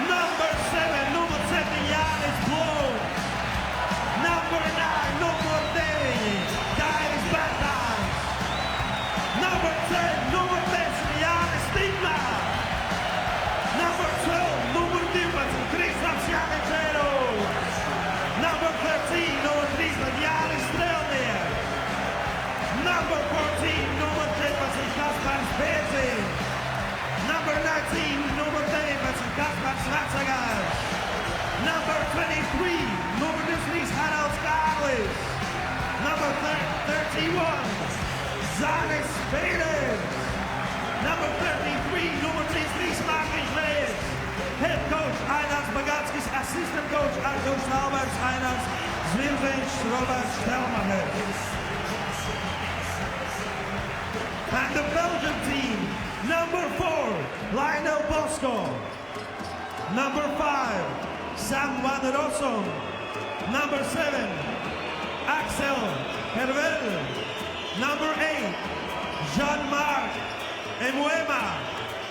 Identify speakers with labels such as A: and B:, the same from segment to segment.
A: Number 7, number 7, Janis Blow. Number 9, number 10, Dairis Batas. Number 10, number 10, Janis Stigma. Number 12, number 12, Kristaps Janečaru. Number 13, number 13, Janis Strelnier. Number 14, number 13, Kaspar Spezi. Number 19, number 10, Kaspar Svatsagas. Number 23, number 23, Harald Skarlis. Number 31, Zanis Spades. Number 33, number 33, Martin Reyes. Head coach, Einars Bagatskis. Assistant coach, Arjos Alberts, Einars Zvilvenš, Robert Stelmacher. And the Belgian team, number 4, Lionel Bosco. Number 5, Sam van der Rossum. Number 7, Axel Hervel. Number 8, Jean-Marc Emuema.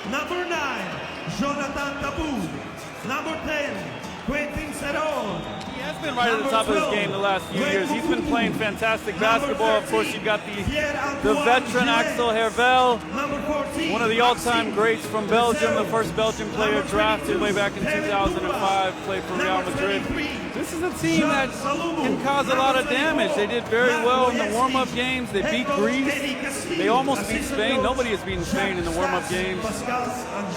A: Number 9, Jonathan Tabou. Number 10, Quentin Serol.
B: He has been right at the top of his game the last few years. He's been playing fantastic basketball. Of course, you've got the veteran Axel Hervel, one of the all-time greats from Belgium, the first Belgian player drafted way back in 2005, played for Real Madrid. This is a team that can cause a lot of damage. They did very well in the warm-up games. They beat Greece. They almost beat Spain. Nobody has beaten Spain in the warm-up games.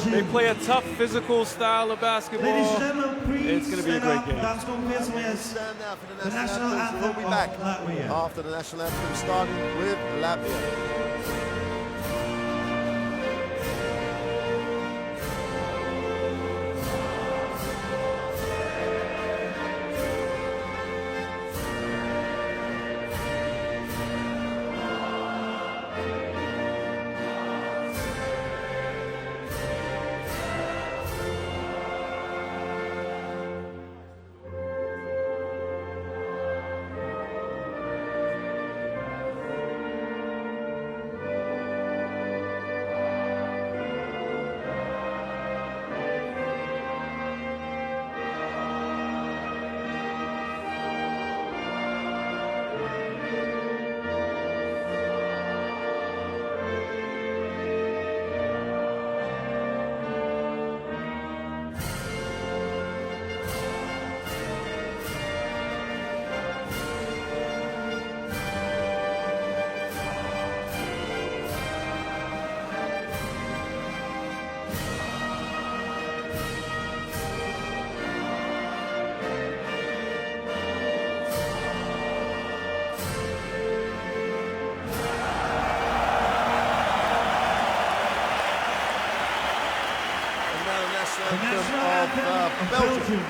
B: They play a tough, physical style of basketball. It's going to be a great game.
C: Stand now for the national anthem. We'll be back after the national anthem, starting with Latvia. Of Belgium.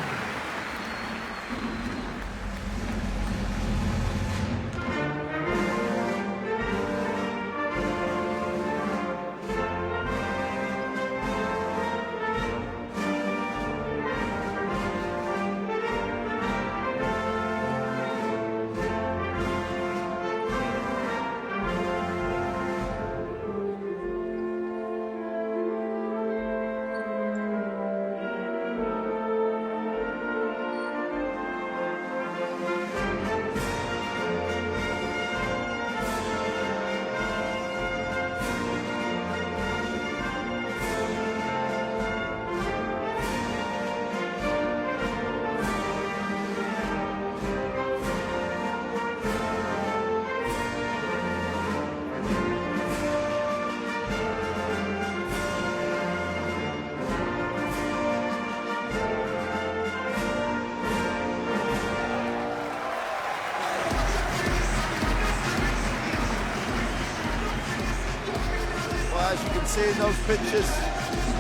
C: As you can see in those pictures,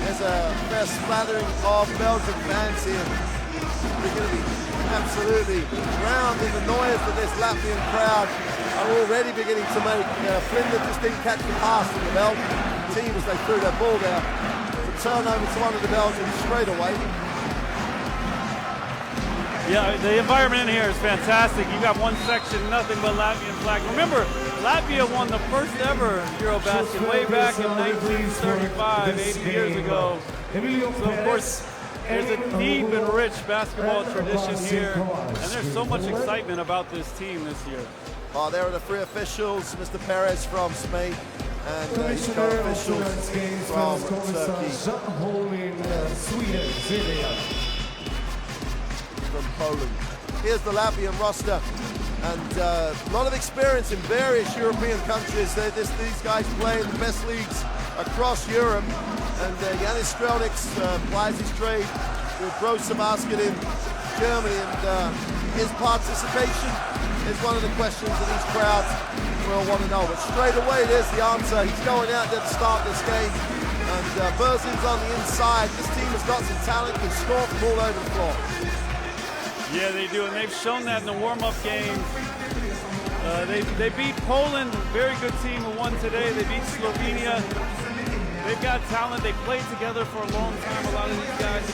C: there's a fair smattering of Belgian fans here. They're going to be absolutely drowned in the noise that this Latvian crowd are already beginning to make. Flynn just didn't catch the pass from the Belgian team as they threw their ball there. To turn over to one of the Belgians straight away.
B: Yeah, the environment in here is fantastic. You got one section, nothing but Latvian flag. Remember, Latvia won the first ever Eurobasket way back in 1935, 80 years ago. So, of course, there's a deep and rich basketball tradition here, and there's so much excitement about this team this year.
C: Oh, there are the three officials, Mr. Perez from Spain, and his co-officials from Turkey. From Poland. Here's the Latvian roster, and a lot of experience in various European countries. These guys play in the best leagues across Europe, and Yanis Strelniks plies his trade with Eurobasket in Germany, and his participation is one of the questions that these crowds will want to know. But straight away, there's the answer. He's going out there to start this game, and Berzin's on the inside. This team has got some talent, can score from all over the floor.
B: Yeah, they do, and they've shown that in the warm-up games. They beat Poland, very good team who won today. They beat Slovenia. They've got talent. They played together for a long time. A lot of these guys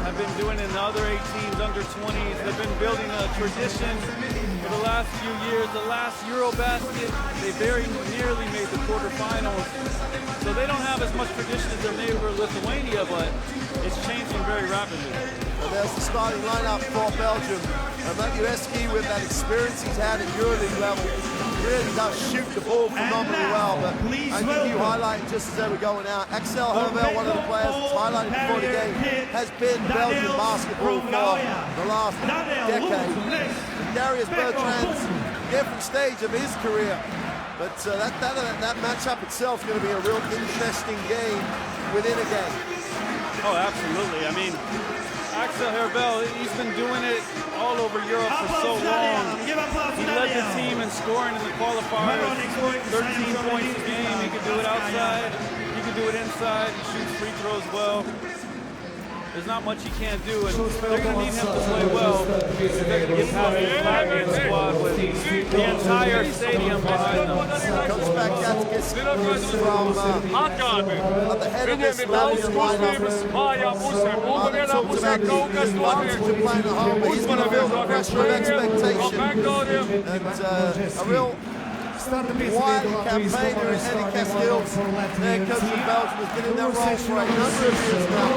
B: have been doing it in the other 18s, under 20s. They've been building a tradition for the last few years. The last Eurobasket, they very nearly made the quarterfinals. So they don't have as much tradition as their neighbor Lithuania, but it's changing very rapidly.
C: And there's the starting lineup for Belgium. Matthew, with that experience he's had at EuroLeague level, really does shoot the ball phenomenally well. But I think you highlight just as they were going out, Axel Hervel, one of the players that's highlighted before the game, has been Belgian basketball for the last decade. And Darius Bertrand's different stage of his career. But that matchup itself is going to be a real interesting game within a game.
B: Oh, absolutely. I mean, Axel Hervel, he's been doing it all over Europe for so long. He led the team in scoring in the qualifiers, 13 points a game. He can do it outside, he can do it inside, he shoots free throws well. There's not much he can't do, and they're going to need him to play well if they're going to get past the Latvian squad with the entire stadium behind them.
C: Comes back Gatkis from at the head of this Latvian lineup. Talked about the advantage of playing at home, but he's going to feel the pressure of expectation. And a real wily campaigner in Eddie Castile, their coach in Belgium, has been in that role for a number of years now.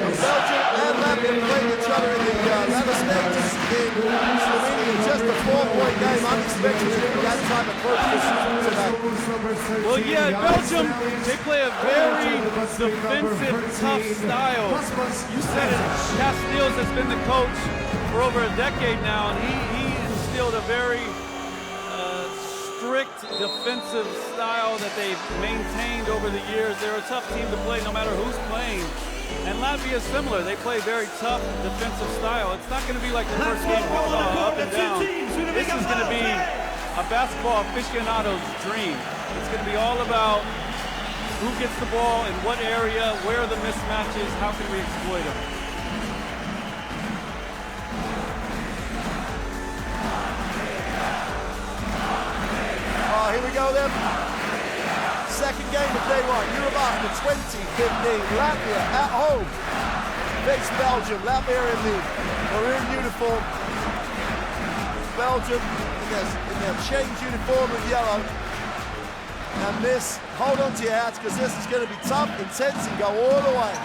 C: Belgium and Latvia played each other in the latter stages in Slovenia. Just a 4-point game. I'm expecting to be that type of closeness today.
B: Well, yeah, Belgium, they play a very defensive, tough style. You said it, Casteels has been the coach for over a decade now, and he instilled a very strict defensive style that they've maintained over the years. They're a tough team to play no matter who's playing. And Latvia is similar. They play very tough defensive style. It's not going to be like the first game up and down. This is going to be a basketball aficionado's dream. It's going to be all about who gets the ball, in what area, where are the mismatches, how can we exploit them.
C: Oh, here we go then. Second game of day one, Eurobasket 2015. Latvia at home face Belgium. Latvia in the maroon uniform. Belgium in their change uniform of yellow. And this, hold on to your hats because this is going to be tough, intense, and go all the way.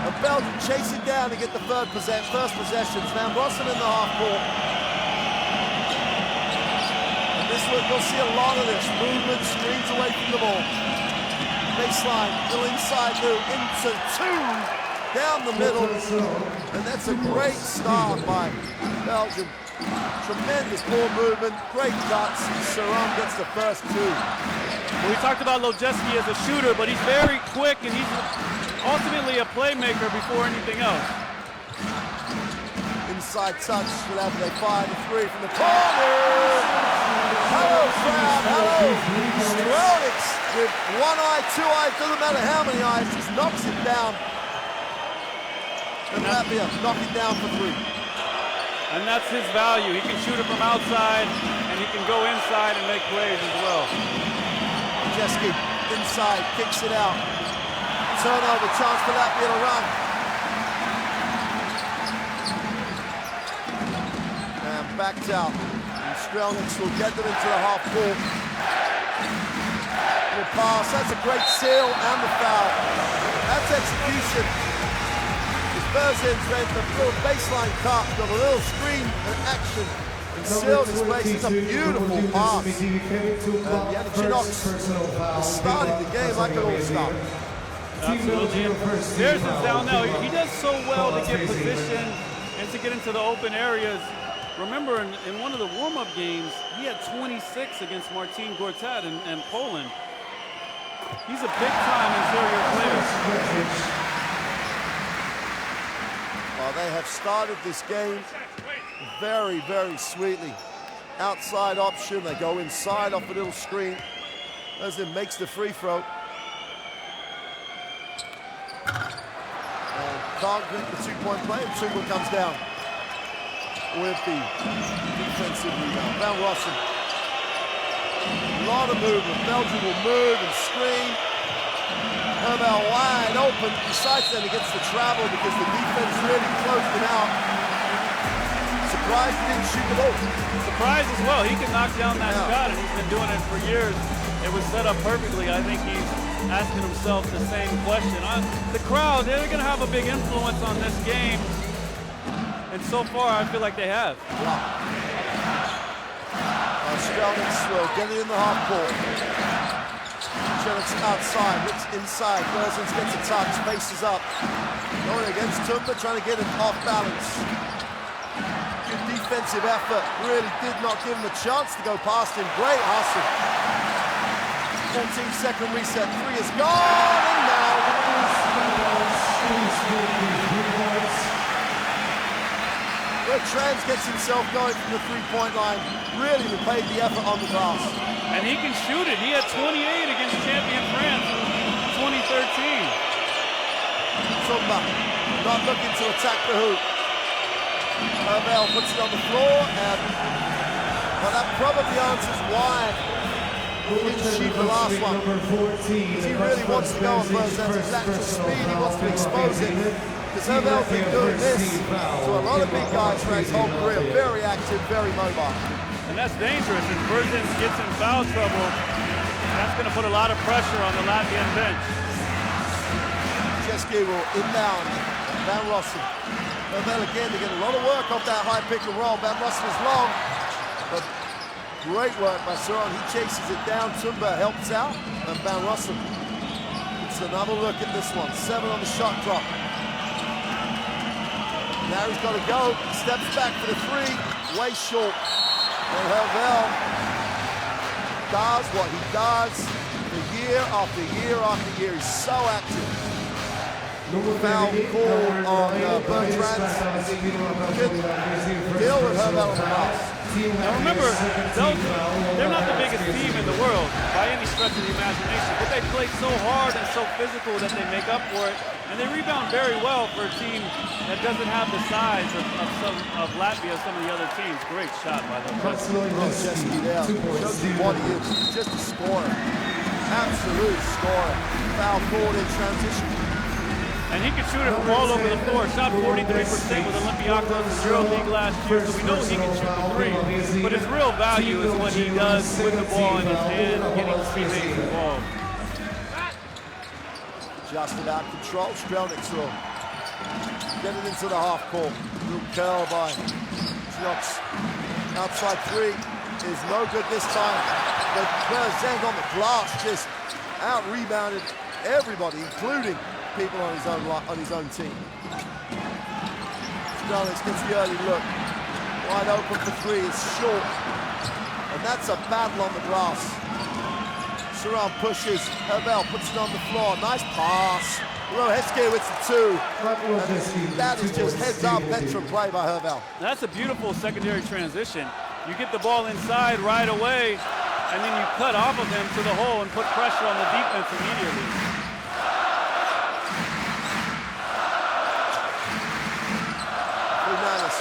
C: And Belgium chasing down to get the first possession. Van Rossum in the half court. You'll see a lot of this movement, screens away from the ball. Baseline, go inside, move into two, down the middle, and that's a great start by Belgium. Tremendous ball movement, great cuts. Saram gets the first two.
B: Well, we talked about Lojeski as a shooter, but he's very quick and he's ultimately a playmaker before anything else.
C: Inside touch, they fire the three from the corner. Hello, crowd, hello. Strelniks with one eye, two eyes, doesn't matter how many eyes, just knocks it down. And Latvia knock it down for three.
B: And that's his value. He can shoot it from outside, and he can go inside and make plays as well.
C: Jeski inside, kicks it out. Turnover, chance for Latvia to run. backed out. And Strelnieks will get them into the half court. The pass, that's a great seal and the foul. That's execution. Berzin's made the little baseline cut, got a little screen and action, and sealed his place. It's a beautiful pass. And Yannick Chinox starting the game like an all-star.
B: Absolutely. There's his down now. He does so well to get position and to get into the open areas. Remember, in one of the warm-up games, he had 26 against Martin Gortat in Poland. He's a big-time interior player.
C: Well, they have started this game very, very sweetly. Outside option, they go inside off a little screen. Berzin makes the free throw. And can't get the two-point play, and Tuchel comes down with the defensive rebound. Van Rossum. A lot of movement. Belgium will move and screen. Herbel wide open. Besides then, he gets the travel because the defense really closed him out. Surprised he didn't shoot the ball.
B: Surprised as well. He can knock down that shot, and he's been doing it for years. It was set up perfectly. I think he's asking himself the same question. The crowd, they're going to have a big influence on this game. And so far, I feel like they have.
C: Strelnieks will get it in the half court. Strelnieks outside, looks inside. Berzins gets a touch, faces up. Going against Tumba, trying to get it off balance. Good defensive effort. Really did not give him a chance to go past him. Great hustle. 14-second reset. Three is gone, and now Trans gets himself going from the three-point line. Really repaid the effort on the glass.
B: And he can shoot it. He had 28 against champion France in 2013.
C: Tumba not looking to attack the hoop. Herbel puts it on the floor, and well, that probably answers why he didn't shoot the last one. He really wants to go on Berzin's actual speed. He wants to expose it. Because Herbel's been doing this to a lot of big guys for his whole career. Very active, very mobile.
B: And that's dangerous. If Berzin gets in foul trouble, that's going to put a lot of pressure on the Latvian bench.
C: Chesky will inbound. Van Rossum. Herbel again to get a lot of work off that high pick and roll. Van Rossum is long, but great work by Suron. He chases it down. Tumba helps out, and Van Rossum gets another look at this one. 7 on the shot clock. Now he's got to go, steps back for the three, way short. And Herbel does what he does year after year after year. He's so active. Foul call on Bertrand. Good deal with Herbel on the pass.
B: Now remember, Belgium, they're not the biggest team in the world by any stretch of the imagination, but they play so hard and so physical that they make up for it, and they rebound very well for a team that doesn't have the size of Latvia, some of the other teams. Great shot by them.
C: Chesky there, shows you what he is, just a scorer, absolute scorer. Foul forward in transition.
B: And he can shoot it from all over the floor. Shot 43% with Olympiacos in EuroLeague last year, so we know he can shoot the three. But his real value is what he does with the ball in his hand, getting teammates involved.
C: Just about control. Strelnieks will get it into the half court. Little curl by Chinox. Outside three is no good this time. But Berzin on the glass just out-rebounded everybody, including people on his own team. Strelnieks gets the early look. Wide open for three, is short. And that's a battle on the glass. Suron pushes, Herbel puts it on the floor. Nice pass. Roheske with the two. And that is just heads up veteran play by Herbel.
B: That's a beautiful secondary transition. You get the ball inside right away, and then you cut off of him to the hole and put pressure on the defense immediately.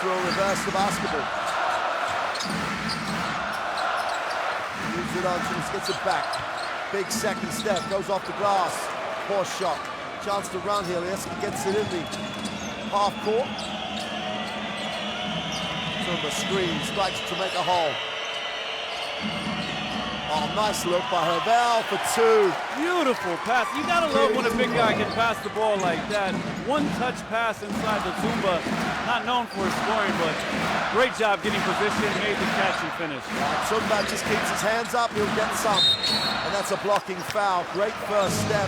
B: Will
C: reverse the basketball. Moves it on, just gets it back. Big second step, goes off the glass. Poor shot. Chance to run here. Lieski gets it in the half court. Tumba screens, strikes to make a hole. Oh, nice look by Hervel for two.
B: Beautiful pass. You gotta love when a big guy can pass the ball like that. One touch pass inside the Tumba. Not known for his scoring, but great job getting position, made the catch and finish.
C: Tumba just keeps his hands up, he'll get some. And that's a blocking foul. Great first step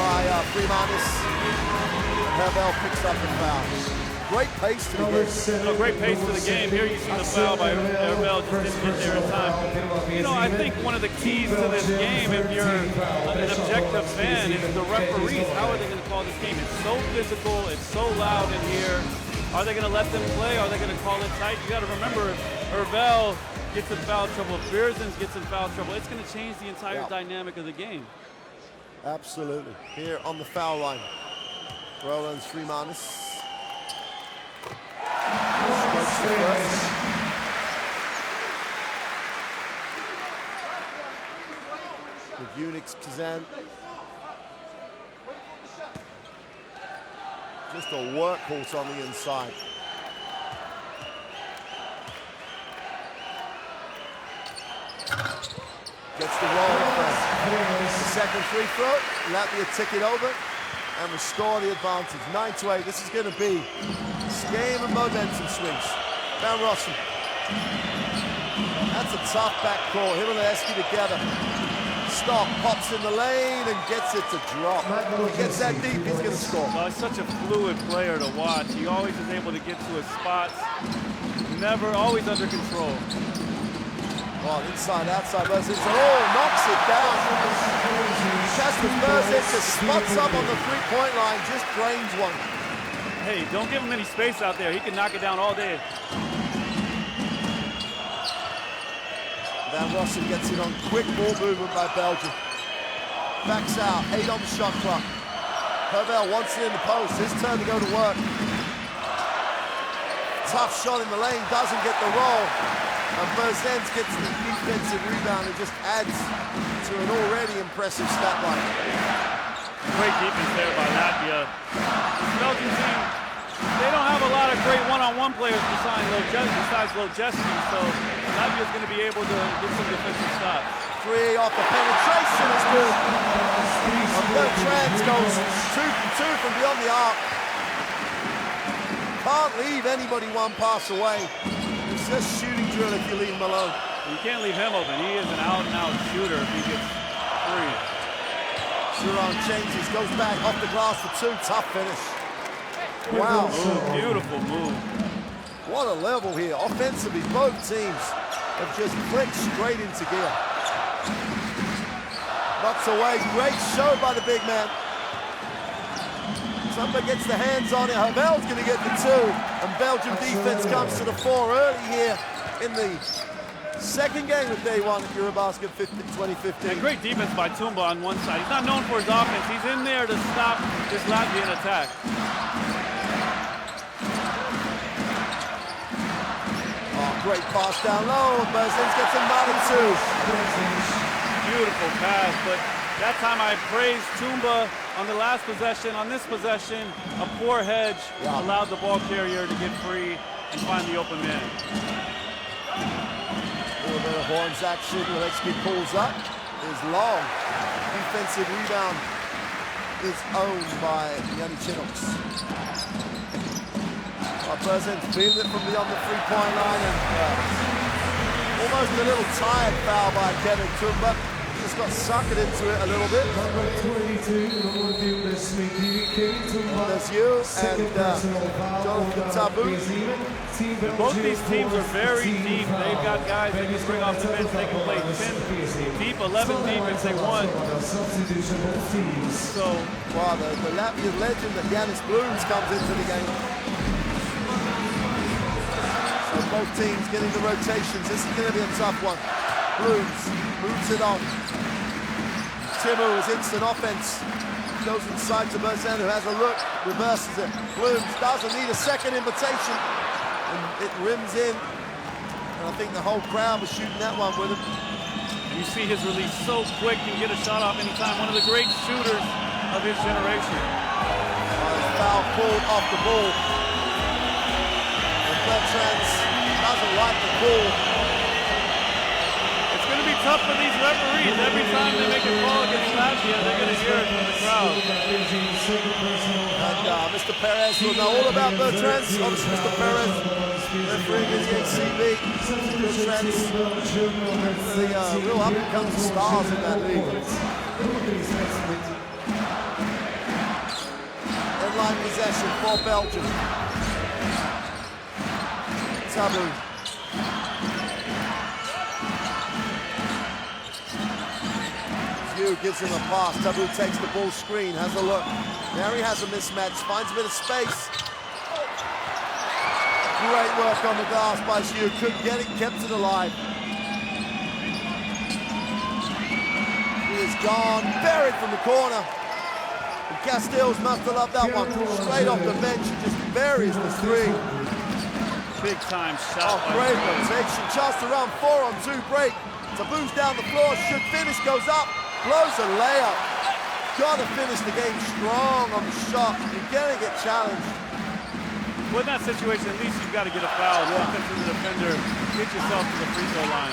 C: by Freemanis. Hervel picks up the foul. Great pace to the game.
B: Great pace to the game. Here you see the foul by Hervel, just didn't get there in time. You know, I think one of the keys to this game, if you're an objective fan, is the referees. How are they going to call this game? It's so physical, it's so loud in here. Are they going to let them play? Are they going to call it tight? You got to remember, Hervel gets in foul trouble. If Beersens gets in foul trouble, it's going to change the entire dynamic of the game.
C: Absolutely. Here on the foul line, Roland Freemanis. With Unix Kazan. Just a workhorse on the inside. Gets the roll up the second free throw. Latvia tick it over and restore the advantage. 9-8. This is going to be this game of momentum swings. Van Rossum. That's a tough backcourt. Him and Leski together. Stop, pops in the lane and gets it to drop. If he gets that deep, he's going to score.
B: Well, he's such a fluid player to watch. He always is able to get to his spots. Never, always under control.
C: Well, inside, outside, Berzins, knocks it down. Casper Berzins just spots up on the three-point line, just drains one.
B: Hey, don't give him any space out there. He can knock it down all day.
C: Van Rossum gets it on quick ball movement by Belgium. Backs out, 8 on the shot clock. Hervel wants it in the post, his turn to go to work. Tough shot in the lane, doesn't get the roll. And Berzens gets the defensive rebound and just adds to an already impressive stat line.
B: Great defense there by Latvia. This Belgian team, they don't have a lot of great one-on-one players besides Lojeski, so Latvia's going to be able to get some defensive stops.
C: Three off the penetration is good. Bertrands goes 2 from 2 from beyond the arc. Can't leave anybody one pass away. It's just shooting drill if you leave him alone.
B: You can't leave him open. He is an out-and-out shooter if he gets free.
C: Suran changes, goes back off the glass for 2. Tough finish. Wow.
B: Beautiful move.
C: What a level here. Offensively, both teams have just clicked straight into gear. Knocks away. Great show by the big man. Tumba gets the hands on it. Hervel's going to get the 2. And Belgium defense comes to the fore early here in the second game of day 1 at Eurobasket 2015.
B: And great defense by Tumba on one side. He's not known for his offense. He's in there to stop this Latvian attack.
C: Oh, great pass down low. Berzins gets another 2.
B: Beautiful pass, but that time I praised Tumba on the last possession. On this possession, a poor hedge allowed the ball carrier to get free and find the open man.
C: A little bit of horns action. Leski pulls up. Is long. Defensive rebound is owned by Yanni Chinox. Berzins feeling it from beyond the three-point line and almost a little tired foul by Kevin Tumba. Just got suckered into it a little bit. There's you and Jonathan Tabu.
B: Both these teams are very deep. They've got guys that can bring off the bench. They can play 10 deep, 11 deep if they want. So,
C: wow, the Latvian legend that Yanis Blooms comes into the game. So both teams getting the rotations. This is going to be a tough one. Blooms moves it on. Timu is instant offense. Goes inside to Berzin, who has a look, reverses it. Blooms doesn't need a second invitation. And it rims in. And I think the whole crowd was shooting that one with him.
B: You see his release so quick, can get a shot off anytime. One of the great shooters of his generation.
C: Foul pulled off the ball. And Bertrands doesn't like the call.
B: It's going to be tough for these referees. Every time they make a call against Latvia, they're going to hear it from the crowd.
C: And Mr. Perez will know all about Bertrand's. Obviously, Mr. Perez, refereeing in the ACB. Bertrand's the real up-and-coming stars in that league. Line possession for Belgium. Tabou. View gives him a pass. Tabou takes the ball screen, has a look. Now he has a mismatch, finds a bit of space. Great work on the glass by Zhu. Couldn't get it, kept it alive. He is gone, buried from the corner. Castells must have loved that one. Straight off the bench, he just buries the three.
B: Big time shot.
C: Oh, great protection. Chance to run 4-on-2 break. Tabou's down the floor, should finish, goes up, blows a layup. Gotta finish the game strong on the shot. You're gonna get challenged.
B: Well, in that situation, at least you've got to get a foul. Yeah. Offensive defender, get yourself to the free throw line.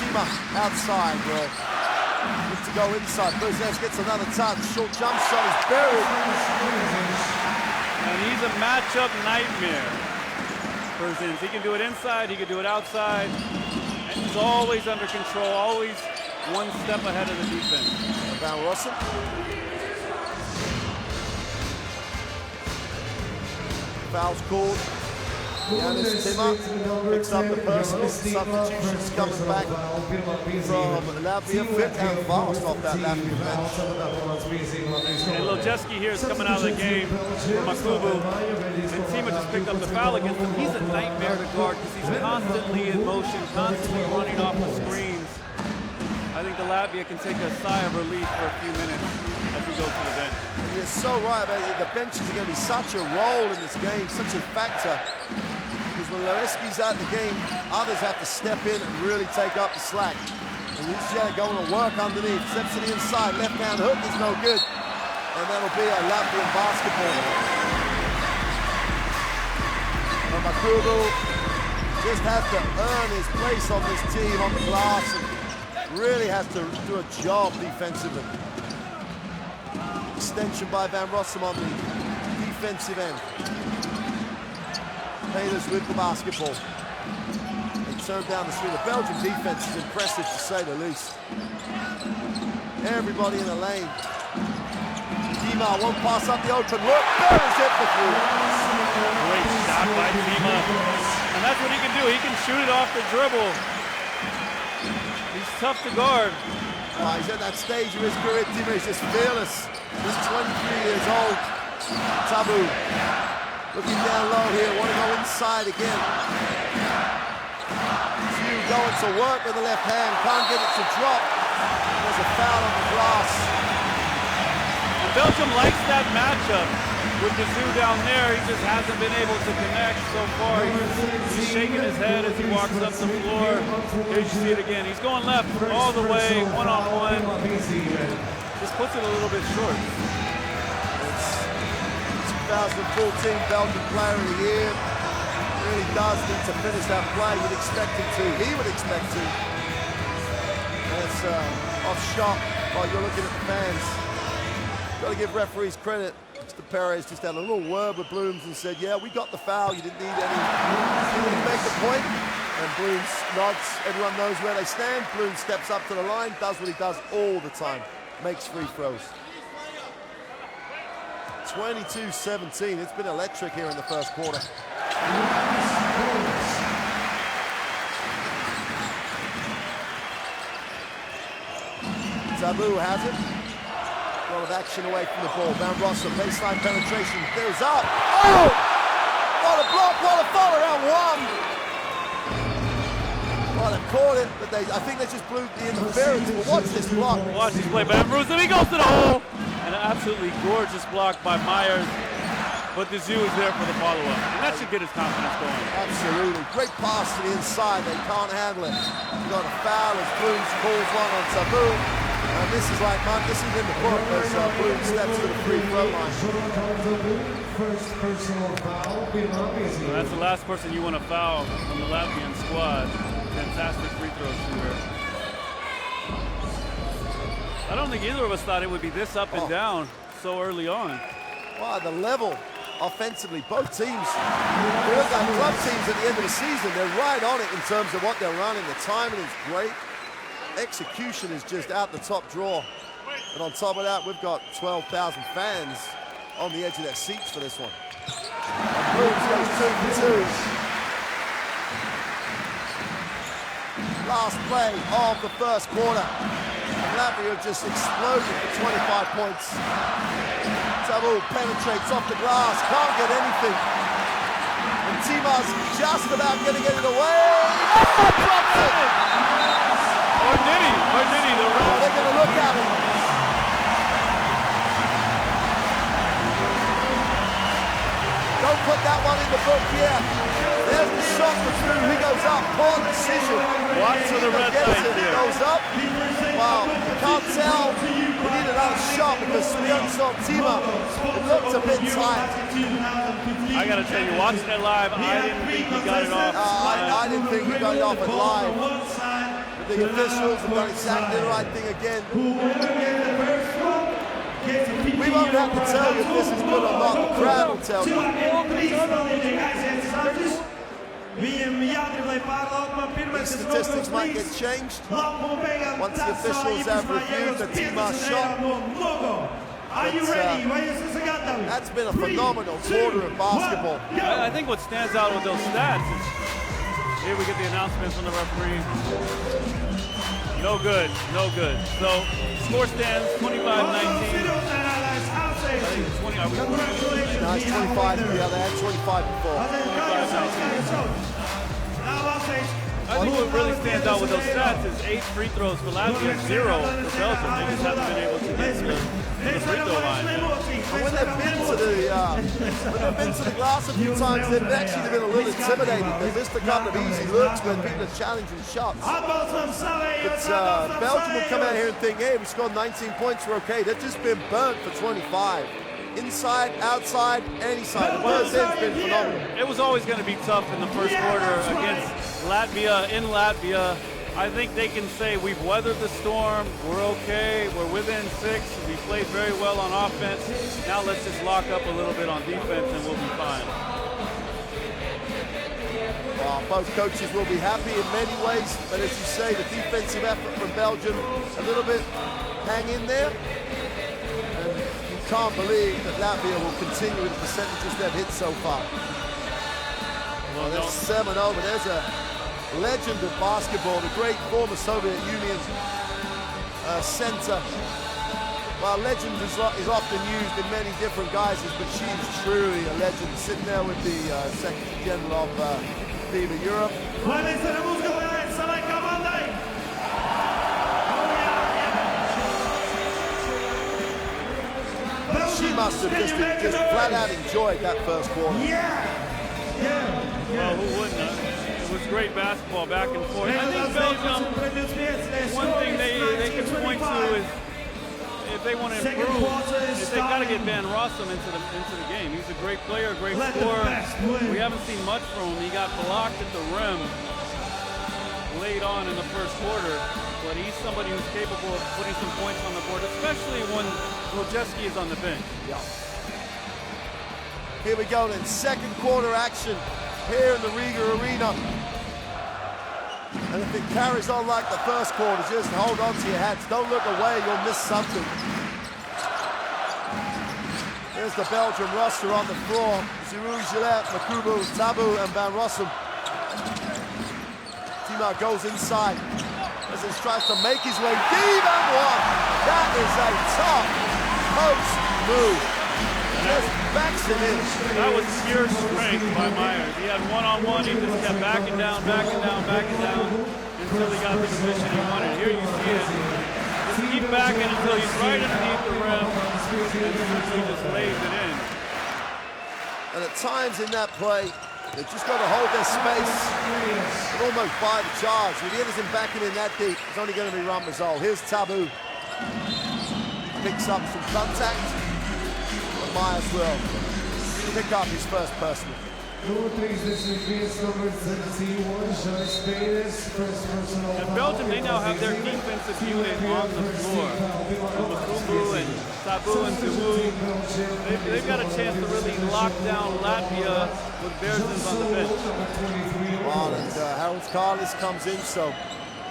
C: Tima outside, bro. Need to go inside. Berzes gets another touch. Short jump shot is buried.
B: And he's a matchup nightmare. Berzes, he can do it inside, he can do it outside. And he's always under control, always one step ahead of the defense.
C: Van Rossum. Foul's called. Yanis Tima picks up the personal substitutions coming back from Latvia. Fit and fast off that Latvia bench.
B: And Lojeski here is coming out of the game for Makubu. And Tima just picked up the foul against him. He's a nightmare to guard because he's constantly in motion, constantly running off the screens. I think the Latvia can take a sigh of relief for a few minutes as we go to the bench.
C: You're so right about it. The benches are going to be such a role in this game, such a factor. Because when Lojeski's out of the game, others have to step in and really take up the slack. And Luciano going to work underneath, steps to the inside, left-hand hook is no good. And that'll be a Latvian basketball. But Makubu just has to earn his place on this team on the glass and really has to do a job defensively. Extension by Van Rossum on the defensive end. Taylor's with the basketball. They turn down the street. The Belgian defense is impressive to say the least. Everybody in the lane. Dima won't pass up the open look. Buries it for three.
B: Great shot by Dima. And that's what he can do. He can shoot it off the dribble. He's tough to guard.
C: Oh, he's at that stage of his career. Dima is just fearless. He's 23 years old. Tabou. Looking down low here, want to go inside again. Zhu going to work with the left hand, can't get it to drop. There's a foul on the glass.
B: Belgium likes that matchup with the Zhu down there. He just hasn't been able to connect so far. He's shaking his head as he walks up the floor. Here you see it again. He's going left all the way, one-on-one. Just puts it a little bit short.
C: 2014 Belgian Player of the Year. Really does need to finish that play. You'd expect him to. He would expect to. That's off shot while you're looking at the fans. Got to give referees credit. Mr. Perez just had a little word with Blooms and said, yeah, we got the foul. You didn't need any. He didn't make the point. And Blooms nods. Everyone knows where they stand. Blooms steps up to the line, does what he does all the time. Makes free throws. 22-17. It's been electric here in the first quarter. Tabou has it. A lot of action away from the ball. Van Rossum, baseline penetration. There's up. Oh! What a block, what a foul around one. Well, they caught it, but I think they just blew the interference. But watch this block.
B: Watch this play. Van Rossum, he goes to the hole. An absolutely gorgeous block by Myers, but the Zhu is there for the follow-up. And that should get his confidence going.
C: Absolutely. Great pass to the inside. They can't handle it. You got a foul as Blooms calls one on Tabou. And this is like, man, this is in the book as Bloom steps to the free throw line.
A: First personal foul.
B: So that's the last person you want to foul from the Latvian squad. Fantastic free throw shooter. I don't think either of us thought it would be this up and down so early on.
C: Wow, the level offensively, both teams. We look at club teams at the end of the season, they're right on it in terms of what they're running. The timing is great. Execution is just out the top drawer. And on top of that, we've got 12,000 fans on the edge of their seats for this one. And Blues goes 2 for 2. Last play of the first quarter. Latvia just exploded for 25 points. Tabu penetrates off the glass, can't get anything. And Tima's just about going to get it away. Oh, drops it!
B: Or did he? The ref.
C: They're going to look at him. Don't put that one in the book yet. There's the shot for two. He goes up. Poor decision.
B: Watch for the red light
C: It
B: here.
C: goes up. Wow, you can't tell. We need another shot because we only saw Tima. It looked a bit tight.
B: I got to tell you, watching it live, I didn't think he got it off.
C: I didn't think he got it off at live. But the officials have done exactly the right thing again. We won't have to tell you if this is good or not. The crowd will tell you. These statistics might get changed once the officials have reviewed the Tima's shot. That's been a phenomenal quarter of basketball.
B: I think what stands out with those stats is, here we get the announcement from the referee. No good, no good. So, score stands 25-19. I think it's 20, are we?
C: No, it's 25 to the other end, 25 before.
B: I think what really stands out with those stats is 8 free throws for Latvia, 0 for Belgium. They just haven't been able to get to the free throw line.
C: And when they've been to the glass a few times, they've actually been a little intimidated. They missed a couple of easy looks when people are challenging shots. But Belgium will come out here and think, hey, we scored 19 points, we're okay. They've just been burnt for 25. Inside, outside, any side. The first end's been phenomenal.
B: It was always going to be tough in the first quarter against Latvia, in Latvia. I think they can say we've weathered the storm, we're okay, we're within 6, we played very well on offense. Now let's just lock up a little bit on defense and we'll be fine.
C: Well, both coaches will be happy in many ways, but as you say, the defensive effort from Belgium, a little bit hang in there. And you can't believe that Latvia will continue with the percentages they've hit so far. Well, there's Semenova, there's a legend of basketball, the great former Soviet Union center. Well, legend is often used in many different guises, but she's truly a legend, sitting there with the Secretary General of FIBA Europe. She must have just flat out enjoyed that first quarter.
B: Well, who wouldn't? It was great basketball back and forth. I think Belgium, one thing they can point to is if they want to improve, is they've got to get Van Rossum into the game. He's a great player, great scorer. We haven't seen much from him. He got blocked at the rim late on in the first quarter, but he's somebody who's capable of putting some points on the board, especially when Wojcicki is on the bench.
C: Yeah. Here we go then, second quarter action here in the Riga Arena. And if it carries on like the first quarter, just hold on to your hats. Don't look away, you'll miss something. Here's the Belgian roster on the floor. Giroud, Gillette, Makubu, Tabu, and Van Rossum. Tima goes inside as he tries to make his way deep and one. That is a tough post move. Just backs it in.
B: That was pure strength by Myers. He had one-on-one, he just kept backing down until he got the position he wanted. Here you see it. Just keep backing until he's right underneath the rim, and he just lays it in.
C: And at times in that play, they've just got to hold their space and almost buy the charge. With Anderson backing in that deep, it's only going to be Ramazol. Here's Tabu. Picks up some contact, but Myers will pick up his first personal.
B: And Belgium, they now have their defensive unit on the floor. Makumbu and Sabu and Tumu. They've got a chance to really lock down Latvia with Bearsons on the bench.
C: Well, and Harold Carlis comes in, so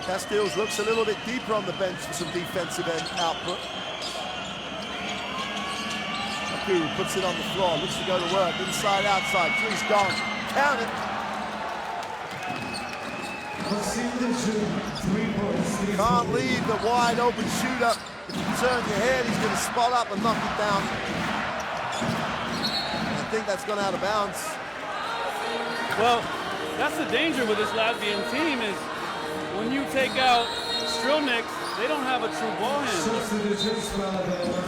C: Castiles looks a little bit deeper on the bench for some defensive end output. Maku puts it on the floor, looks to go to work, inside, outside, three's gone, count it. Can't leave the wide open shooter. If you turn your head, he's going to spot up and knock it down. I think that's gone out of bounds.
B: Well, that's the danger with this Latvian team is when you take out Strilnik, they don't have a true ball handler.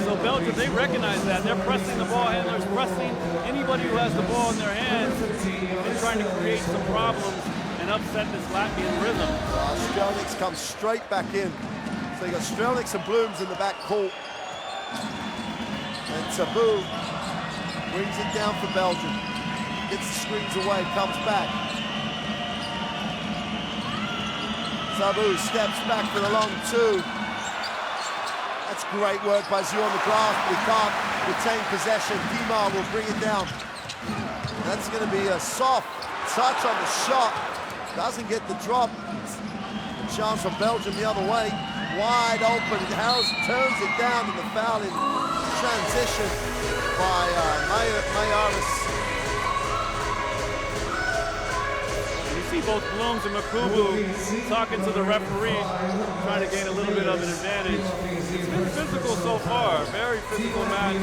B: So Belgium, they recognize that. They're pressing the ball handlers, pressing anybody who has the ball in their hands and trying to create some problems and upset this Latvian rhythm.
C: Strelniks comes straight back in. So you got Strelniks and Blooms in the back court. And Tabu brings it down for Belgium. Gets the screens away, comes back. Tabu steps back for the long two. That's great work by Zhu on the glass, but he can't retain possession. Dimar will bring it down. That's going to be a soft touch on the shot. Doesn't get the drop. A chance for Belgium the other way. Wide open. Harris turns it down in the foul in transition by Mayaris.
B: See both Blooms and Makubu talking to the referee, trying to gain a little bit of an advantage. It's been physical so far, very physical match.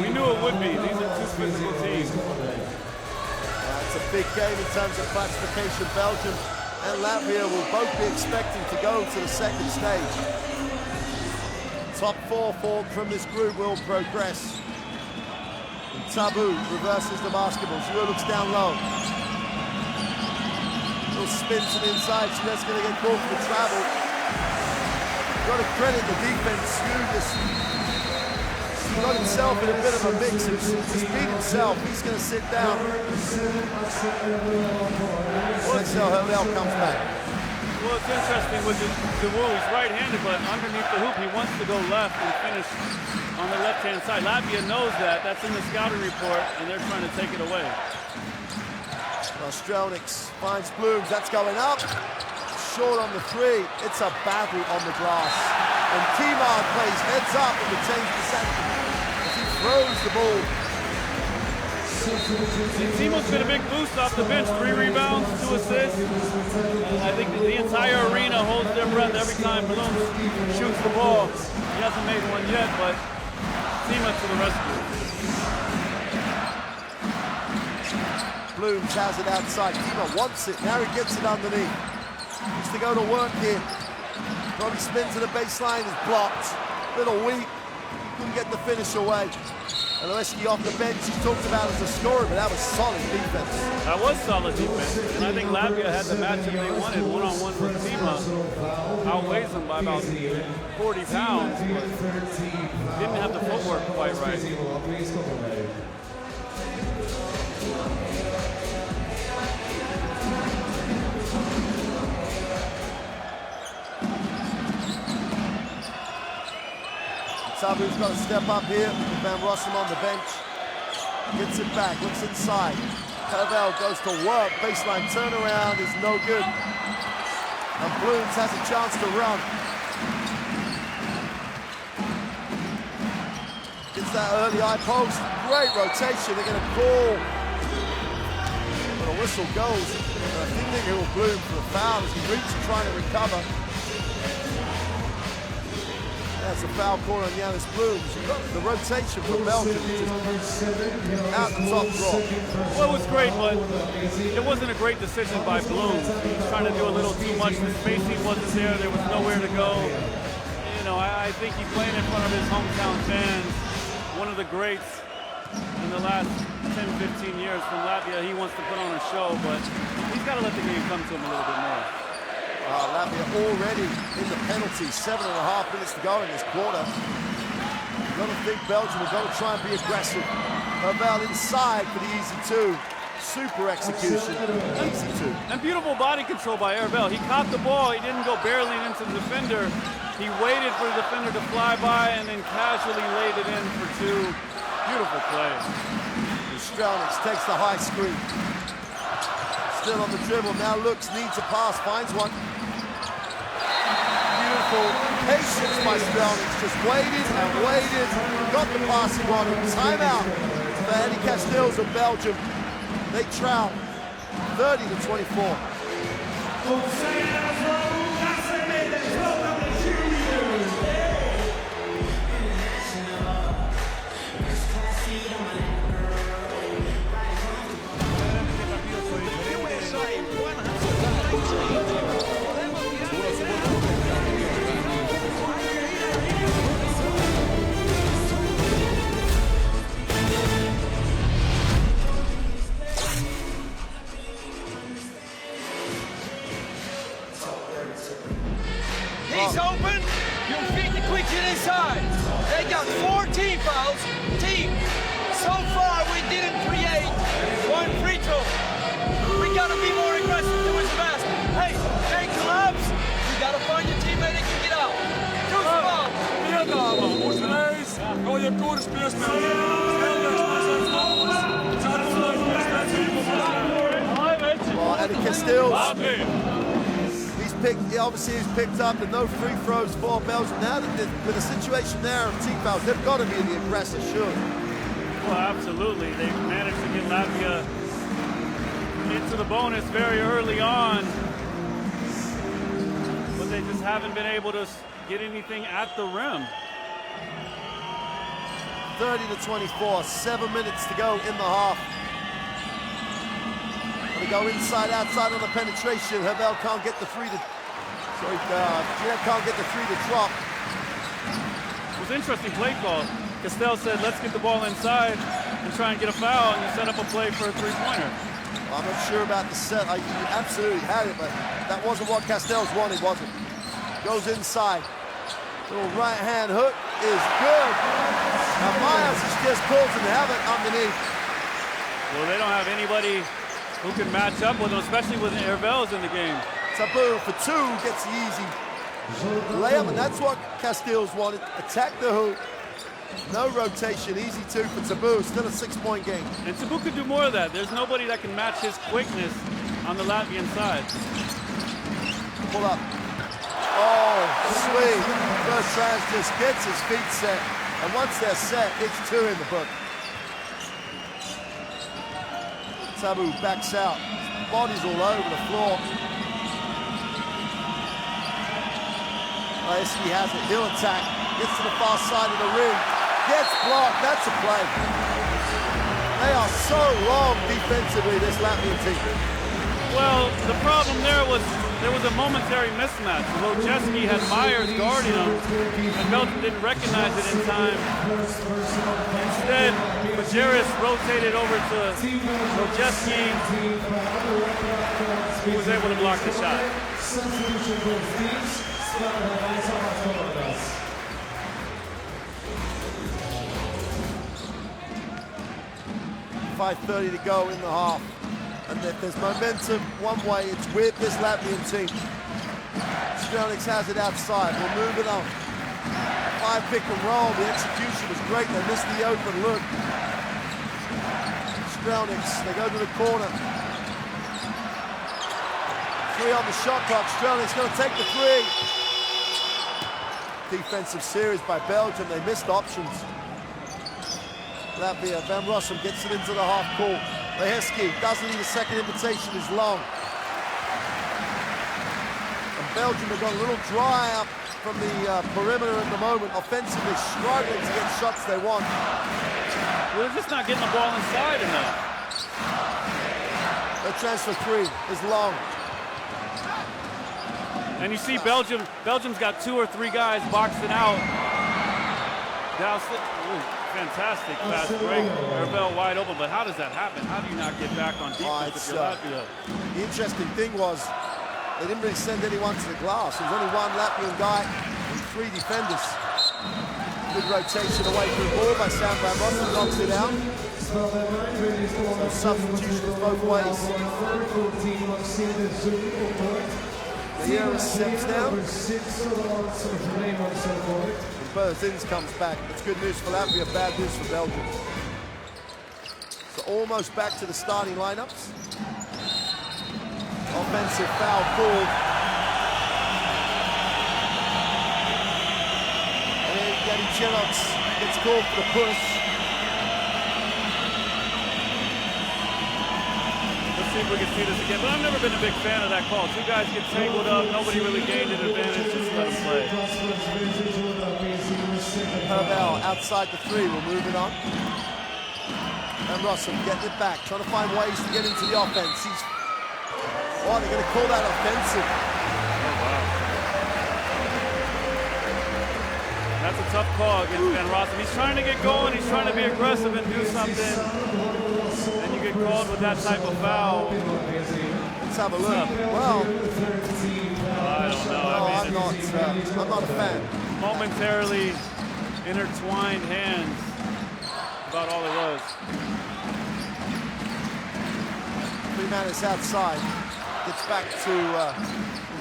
B: We knew it would be. These are two physical teams.
C: It's a big game in terms of classification. Belgium and Latvia will both be expecting to go to the second stage. Top four from this group will progress. And Tabu reverses the basketball. Zhu looks down low. Spin to the inside, so that's going to get called for travel. Got to credit the defense. He got himself in a bit of a mix and just beat himself. He's going to sit down. Alexel Hurley comes back.
B: Well, it's interesting with the Wu. He's right-handed, but underneath the hoop, he wants to go left and finish on the left-hand side. Latvia knows that. That's in the scouting report, and they're trying to take it away.
C: Strelniks finds Blooms, that's going up. Short on the three, it's a battle on the glass. And Timar plays heads up and retains possession as he throws the ball.
B: Timo's been a big boost off the bench, 3 rebounds, 2 assists. I think the entire arena holds their breath every time Blooms shoots the ball. He hasn't made one yet, but Timo to the rescue.
C: Blooms has it outside. Kima wants it. Now he gets it underneath. Needs to go to work here. Probably spins to the baseline. Is blocked. Little weak. Couldn't get the finish away. Aloeski off the bench. He's talked about as a scorer, but that was solid defense.
B: That was solid defense. And I think Latvia had the matchup they wanted. One-on-one with Tima. Outweighs them by about 40 pounds, but didn't have the footwork quite right.
C: Tabu's got to step up here. Van Rossum on the bench. Gets it back, looks inside. Cavell goes to work. Baseline turnaround is no good. And Blooms has a chance to run. Gets that early eye post. Great rotation. They're going to call. But a whistle goes. And I think they will Bloom for a foul as he reaches trying to recover. That's a foul call on Giannis Blooms. The rotation from Belgium just out the top draw.
B: Well, it was great, but it wasn't a great decision by Blooms. He was trying to do a little too much. The spacing wasn't there. There was nowhere to go. You know, I think he's playing in front of his hometown fans. One of the greats in the last 10, 15 years from Latvia. He wants to put on a show, but he's got to let the game come to him a little bit more.
C: Latvia already in the penalty. 7.5 minutes to go in this quarter. You've got to think Belgium are going to try and be aggressive. Havel inside for the easy two. Super execution, easy two.
B: And beautiful body control by Havel. He caught the ball, he didn't go barreling into the defender. He waited for the defender to fly by and then casually laid it in for two. Beautiful play.
C: Strelnick takes the high screen. Still on the dribble, now looks, needs a pass, finds one. Beautiful patience by Strelnick, just waited and waited, got the pass he wanted. Timeout for Eddie Castells of Belgium. They trail 30-24.
D: He's open. You feed the quick to inside. They got 4 team fouls. Team. So far, we didn't create one free throw. We gotta be more aggressive towards the basket. Hey, they collapse. You gotta find your teammate that can get out. Too small.
C: Eddie Castells. Obviously he's picked up and no free throws for Belgium. Now that with a situation there of team fouls, they've got to be the aggressor, sure.
B: Well, absolutely. They managed to get Latvia into the bonus very early on, but they just haven't been able to get anything at the rim.
C: 30-24, 7 minutes to go in the half. They go inside, outside on the penetration. Havel can't get the three to, can't get the three to drop.
B: It was an interesting play call. Castell said, let's get the ball inside and try and get a foul, and you set up a play for a three-pointer.
C: Well, I'm not sure about the set. He absolutely had it, but that wasn't what Castells wanted, was it? Goes inside. Little right-hand hook is good. Now Miles just pulls and have it underneath.
B: Well, they don't have anybody who can match up with him, especially when Havel's in the game.
C: Taboo for two, gets the easy layup, and that's what Castells wanted. Attack the hoop. No rotation, easy two for Taboo. Still a 6-point game.
B: And Taboo could do more of that. There's nobody that can match his quickness on the Latvian side.
C: Pull up. Oh, sweet. First Trans just gets his feet set. And once they're set, it's 2 in the book. Taboo backs out. Body's all over the floor. He has it. He'll attack. Gets to the far side of the ring. Gets blocked. That's a play. They are so wrong defensively, this Latvian team.
B: Well, the problem there was a momentary mismatch. Rojeski had Myers guarding him, and Belgium didn't recognize it in time. Instead, Majerus rotated over to Rojeski, who was able to block the shot.
C: 5:30 to go in the half. And if there's momentum one way, it's with this Latvian team. Strelnick has it outside. We'll move it on. 5 pick and roll. The execution was great. They missed the open look. Strelnick, they go to the corner. 3 on the shot clock. Strelnick's going to take the 3. Defensive series by Belgium. They missed options. Latvia, Van Rossum gets it into the half court. Leheski doesn't need a second invitation, is long. And Belgium have got a little dry up from the perimeter at the moment, offensively struggling to get shots they want.
B: Well, they're just not getting the ball inside enough.
C: The transfer 3 is long.
B: And you see Belgium's got 2 or 3 guys boxing out. Fantastic fast break. Havel wide open, but how does that happen? How do you not get back on defense if you're Latvia?
C: The interesting thing was They didn't really send anyone to the glass. There was only one Latvian guy and 3 defenders. Good rotation away from the ball by Sam Van Rossum, knocks it out. So substitutions both ways. Here steps down. Berthins comes back. That's good news for Latvia, bad news for Belgium. So almost back to the starting lineups. Offensive foul called. And Gary Chenox gets called for the push.
B: Let's see if we can see this again. But I've never been a big fan of that call. 2 guys get tangled up. Nobody really gained an advantage. Just let them play.
C: Hervel outside the 3. We're moving on. And Rossum getting it back, trying to find ways to get into the offense. Oh, they're going to call that offensive.
B: Oh, wow. That's a tough call against Van Rossum. He's trying to get going. He's trying to be aggressive and do something. And you get called with that type of foul.
C: Let's have a look. Well,
B: I don't know.
C: No,
B: I mean,
C: I'm not a fan.
B: Momentarily intertwined hands. About all it was.
C: 3 minutes outside. Gets back to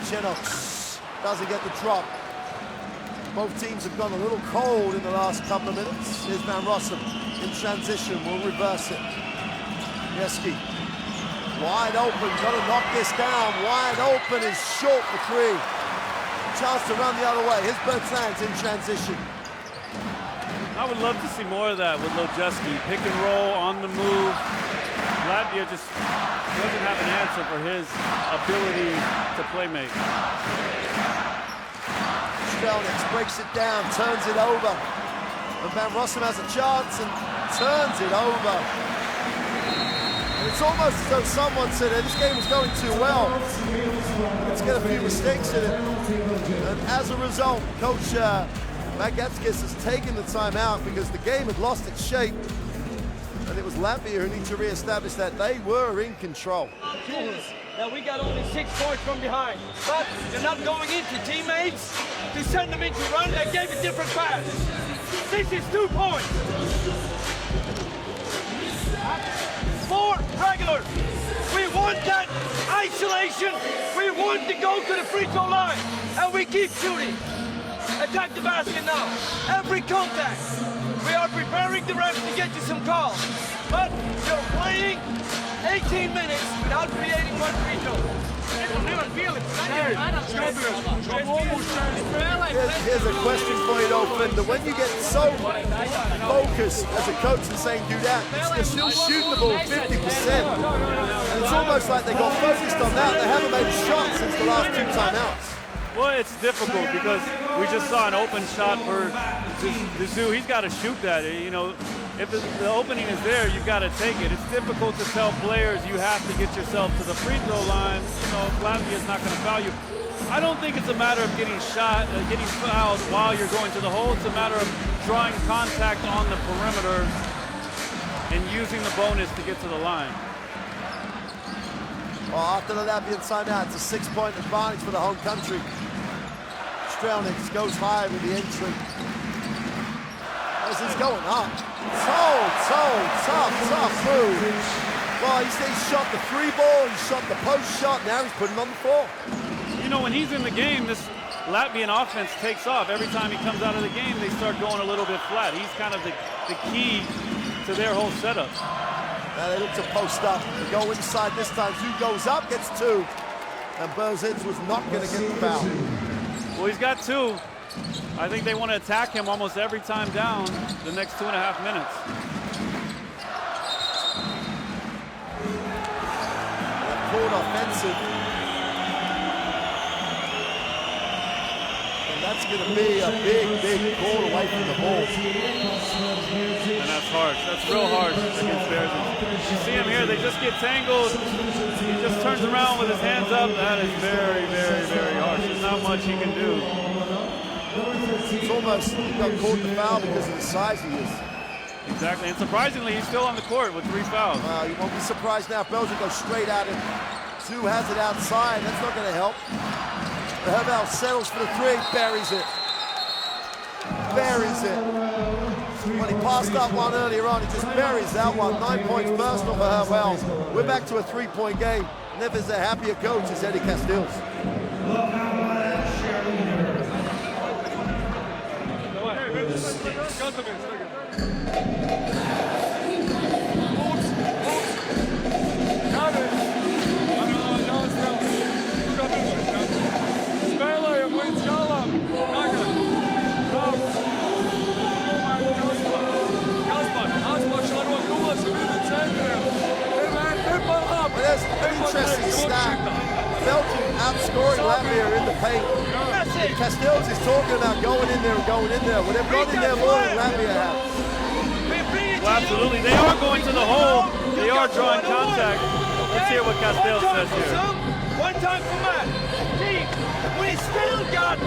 C: Chenox. Doesn't get the drop. Both teams have gone a little cold in the last couple of minutes. Here's Van Rossum in transition. We'll reverse it. Yeski. Wide open. Got to knock this down. Wide open is short for 3. Chance to run the other way. Here's Bertans in transition.
B: I would love to see more of that with Lojeski. Pick and roll, on the move. Latvia just doesn't have an answer for his ability to play make.
C: Strelnick breaks it down, turns it over. And Van Rossum has a chance and turns it over. And it's almost as though someone said, hey, this game is going too well. Let's get a few mistakes in it. And as a result, Coach Magatskis has taken the timeout because the game had lost its shape. And it was Latvia who need to re-establish that they were in control.
D: Now we got only 6 points from behind, but you're not going into teammates to send them into run. They gave a different pass. This is 2 points. 4 regulars. We want that isolation. We want to go to the free throw line, and we keep shooting. Attack the basket now. Every contact. We are preparing the refs to get you some calls. But you're playing 18 minutes without creating 1 free throw.
C: Here's a question for you, though, Flinder. When you get so focused as a coach and saying do that, they're still shooting the ball 50%. And it's almost like they got focused on that. They haven't made a shot since the last 2 timeouts.
B: Well, it's difficult because we just saw an open shot for Zizou. He's got to shoot that. You know, if the opening is there, you've got to take it. It's difficult to tell players you have to get yourself to the free throw line. You know, Latvia's not going to foul you. I don't think it's a matter of getting fouled while you're going to the hole. It's a matter of drawing contact on the perimeter and using the bonus to get to the line.
C: Well, after the Latvian timeout, it's a 6-point advantage for the home country. Strelnick goes high with the entry. As he's going up. Tough move. Well, he's shot the 3 ball, he shot the post shot, now he's putting on the 4.
B: You know, when he's in the game, this Latvian offense takes off. Every time he comes out of the game, they start going a little bit flat. He's kind of the key to their whole setup.
C: Now they look to post up. They go inside this time. Zhu goes up, gets 2. And Berzic was not going to get the foul.
B: Well, he's got 2. I think they want to attack him almost every time down the next 2.5 minutes.
C: Called offensive. And that's going to be a big call away from the ball.
B: And that's harsh. That's real harsh against Berzic. You see him here, they just get tangled. He just turns around with his hands up. That is very harsh. There's not much he can do.
C: It's almost, he got called the foul because of the size he is.
B: Exactly, and surprisingly, he's still on the court with 3 fouls.
C: You won't be surprised now if Belgium goes straight at him. Zoo has it outside. That's not going to help. Herbel settles for the three, buries it. Buries it. When he passed up one earlier on, he just buries that one. 9 points personal for Herbel. We're back to a three-point game. Never's a happier coach as Eddie Castiles. There's an interesting stat. Belgium outscoring Latvia in the paint. Castiles is talking about going in there and going in there. Well, they've gone in there more than Latvia has.
B: Well, absolutely. They are going to the hole. They are drawing contact. Let's hear what Castiles says here.
D: One time for Matt. Team, we still got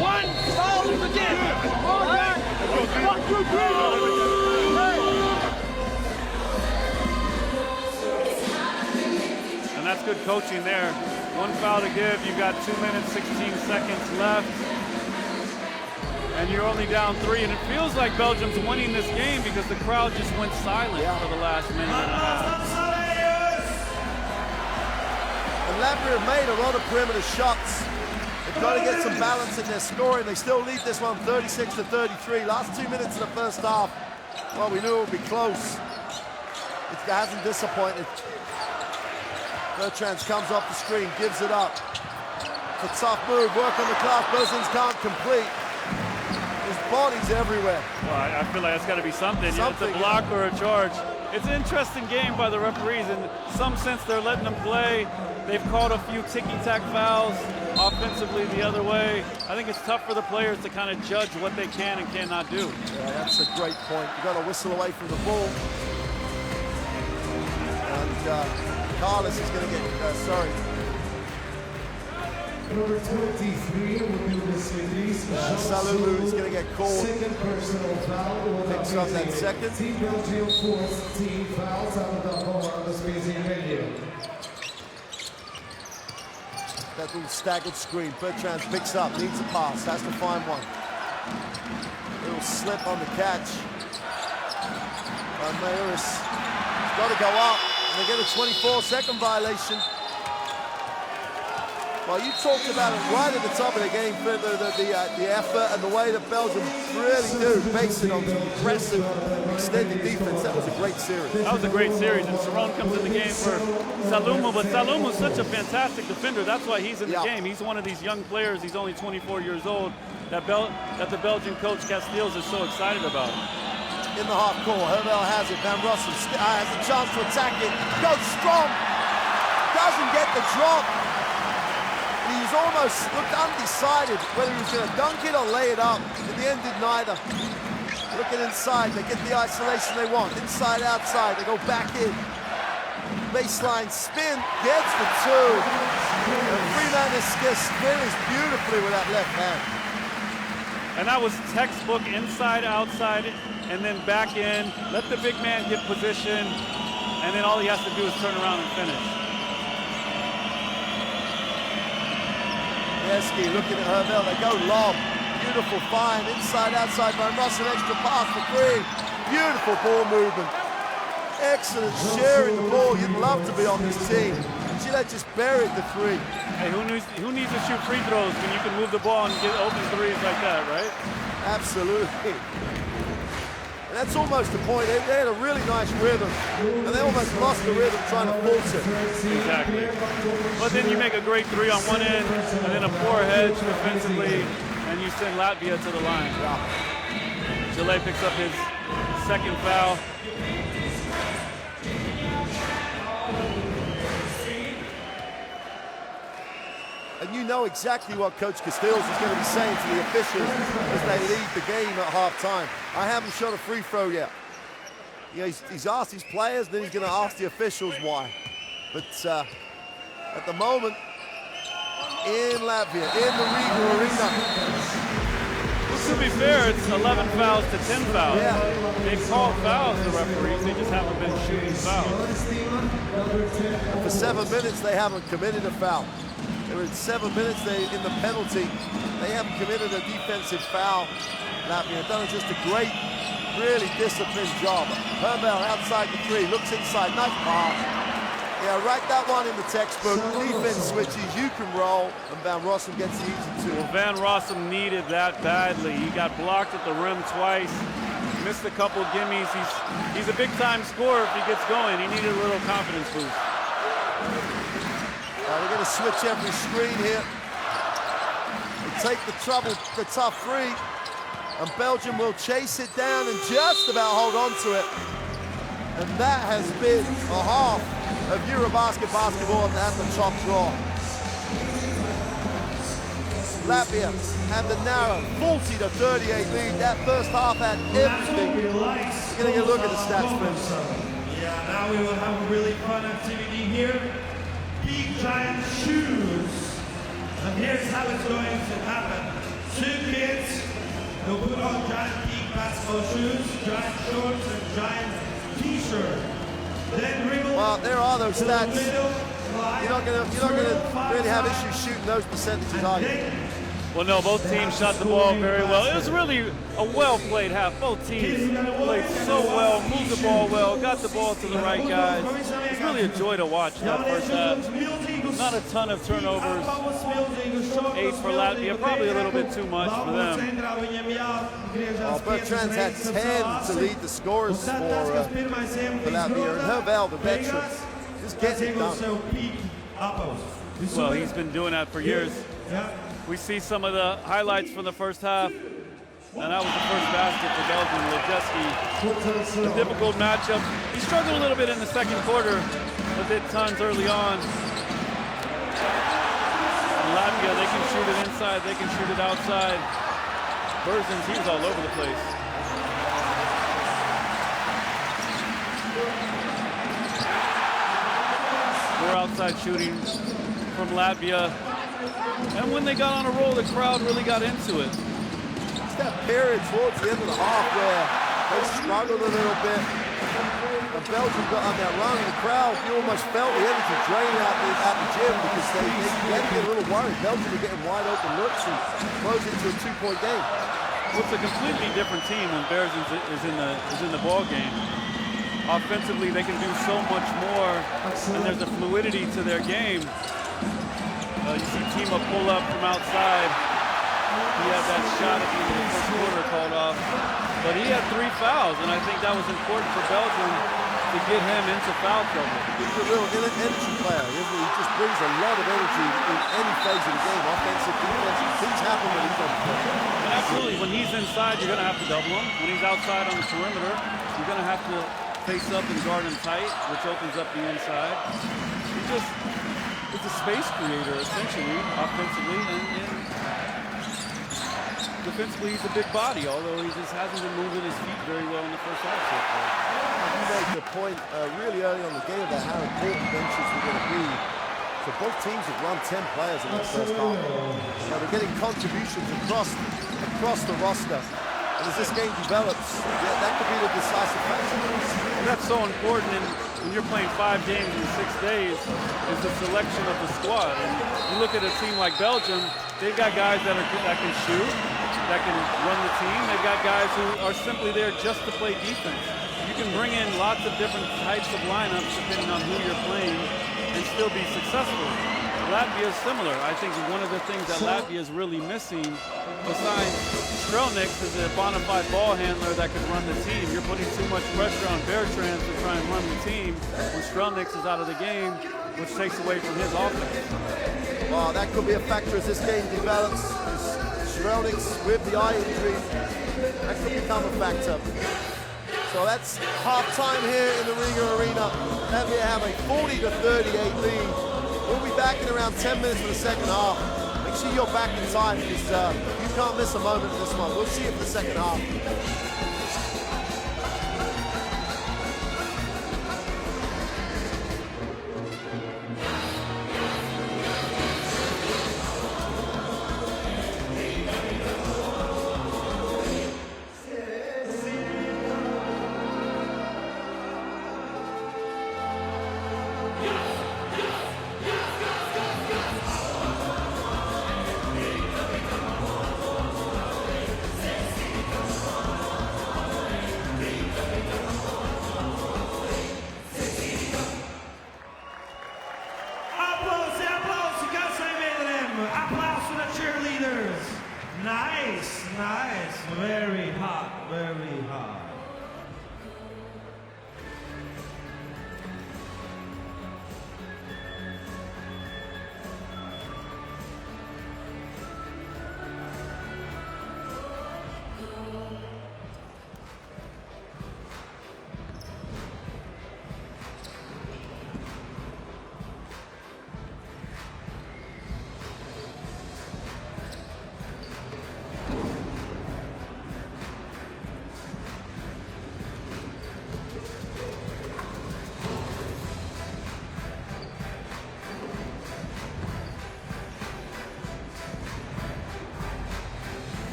D: one foul to give.
B: And that's good coaching there. One foul to give. You've got 2 minutes, 16 seconds left. And you're only down 3. And it feels like Belgium's winning this game because the crowd just went silent for the last minute and a half.
C: And Latvia have made a lot of perimeter shots. They've got to get some balance in their scoring. They still lead this one 36-33. Last 2 minutes of the first half. Well, we knew it would be close. It hasn't disappointed. Bertrands comes off the screen, gives it up. It's a tough move, work on the clock. Bozins can't complete. His body's everywhere.
B: Well, I feel like that's got to be something. You know, it's a block or a charge. It's an interesting game by the referees. In some sense, they're letting them play. They've called a few ticky-tack fouls offensively the other way. I think it's tough for the players to kind of judge what they can and cannot do.
C: Yeah, that's a great point. You've got to whistle away from the ball. And Carlos is going to get,
A: Number 23 will be the Swedish.
C: Salulu is going to get called.
A: Second personal foul.
C: Picks up that second.
A: Team Belgium forced team fouls out of the hole on the spacing venue.
C: That little staggered screen. Bertrands picks up, needs a pass, has to find one. Little slip on the catch. Mayuris got to go up. They get a 24-second violation. Well, you talked about it right at the top of the game, the effort and the way that Belgium really do, based on impressive extended defense. That was a great series.
B: That was a great series, and Cerrone comes in the game for Salumu, but Salumu's such a fantastic defender. That's why he's in the game. He's one of these young players. He's only 24 years old that the Belgian coach Castiles is so excited about.
C: In the half court, Herbel has it. Van Rossum has a chance to attack it. Goes strong. Doesn't get the drop. He was almost looked undecided whether he was going to dunk it or lay it up. In the end, did neither. Looking inside, they get the isolation they want. Inside, outside, they go back in. Baseline spin, gets the two. And Freeman spins beautifully with that left hand.
B: And that was textbook inside, outside, and then back in. Let the big man get position, and then all he has to do is turn around and finish.
C: Yeski looking at Herbel, they go lob. Beautiful find, inside, outside by Russell, extra pass for 3. Beautiful ball movement. Excellent sharing the ball. You'd love to be on this team. Gillette just buried the 3.
B: Hey, who needs to shoot free throws when you can move the ball and get open threes like that, right?
C: Absolutely. And that's almost the point. They had a really nice rhythm, and they almost lost the rhythm trying to force it.
B: Exactly. But then you make a great 3 on one end, and then a poor hedge defensively, and you send Latvia to the line. Gillette picks up his second foul.
C: And you know exactly what Coach Castiles is going to be saying to the officials as they lead the game at halftime. I haven't shot a free throw yet. You know, he's asked his players, then he's going to ask the officials why. But at the moment, in Latvia, in the Riga Arena,
B: to be fair, it's 11 fouls to 10 fouls.
C: Yeah.
B: They've called fouls, the referees, they just haven't been shooting fouls.
C: For 7 minutes, they haven't committed a foul. They were in 7 minutes in the penalty. They haven't committed a defensive foul. Latvia done just a great, really disciplined job. Hermel outside the three, looks inside, nice pass. Yeah, write that one in the textbook. Defense switches, you can roll, and Van Rossum gets the easy two.
B: Well, Van Rossum needed that badly. He got blocked at the rim twice, missed a couple gimmies. He's a big-time scorer if he gets going. He needed a little confidence boost.
C: We're going to switch every screen here. They take the tough free, and Belgium will chase it down and just about hold on to it. And that has been a half of Eurobasket basketball at the top draw. Latvia have the narrow 40-38 lead. That first half had everything. We're going to get a look at the stats, Vince.
E: Yeah, now we will have a really fun activity here. Big giant shoes. And here's how it's going to happen. 2 kids will put on giant big basketball shoes, giant shorts, and giant t-shirt. Then dribble.
C: Well, there are those stats. You're not going to really have issues shooting those percentages, are you?
B: Well, no, both teams shot the ball very well. It was really a well-played half. Both teams played so well, moved the ball well, got the ball to the right guys. It's really a joy to watch that first half. Not a ton of turnovers. 8 for Latvia, probably a little bit too much for them.
C: Well, Bertrand's had 10 to lead the scores for Latvia. And Hervel, the veteran, just getting it done.
B: Well, he's been doing that for years. We see some of the highlights from the first half, and that was the first basket for Belgium. Lejeski, a difficult matchup. He struggled a little bit in the second quarter, but did tons early on. And Latvia, they can shoot it inside, they can shoot it outside. Berzins, he was all over the place. More outside shooting from Latvia. And when they got on a roll, the crowd really got into it.
C: It's that period towards the end of the half where they struggled a little bit. And Belgium got on that run, and the crowd, you almost felt the energy draining out the gym because they began to get a little worried. Belgium were getting wide open looks and closed into a 2-point game.
B: Well, it's a completely different team when Berzins is in the ball game. Offensively, they can do so much more, and there's a fluidity to their game. You see Tima pull up from outside. He had that shot at the end of the first quarter called off. But he had 3 fouls, and I think that was important for Belgium to get him into foul trouble.
C: He's a real energy player. He just brings a lot of energy in any phase of the game, offensive, defensive. Things happen when he's on the floor.
B: And absolutely, when he's inside, you're going to have to double him. When he's outside on the perimeter, you're going to have to face up and guard him tight, which opens up the inside. He's a space creator, essentially, offensively, and defensively he's a big body, although he just hasn't been moving his feet very well in the first half so far.
C: You made the point really early on the game about how important benches were going to be. So both teams have run 10 players in the first half. Now they're getting contributions across the roster. And as this game develops, that could be the decisive factor.
B: And that's so important when you're playing 5 games in 6 days, is the selection of the squad. And you look at a team like Belgium, they've got guys that can shoot, that can run the team. They've got guys who are simply there just to play defense. You can bring in lots of different types of lineups depending on who you're playing and still be successful. Latvia is similar. I think one of the things that Latvia is really missing, besides Strelnick, is a bona fide ball handler that can run the team. You're putting too much pressure on Bertrand to try and run the team when Strelnick is out of the game, which takes away from his offense.
C: Well, that could be a factor as this game develops. Strelnick's with the eye injury, that could become a factor. So that's halftime here in the Riga Arena. Latvia have a 40-38 lead. We'll be back in around 10 minutes for the second half. Make sure you're back in time because you can't miss a moment in this one. We'll see you for the second half.
E: hot, very hot.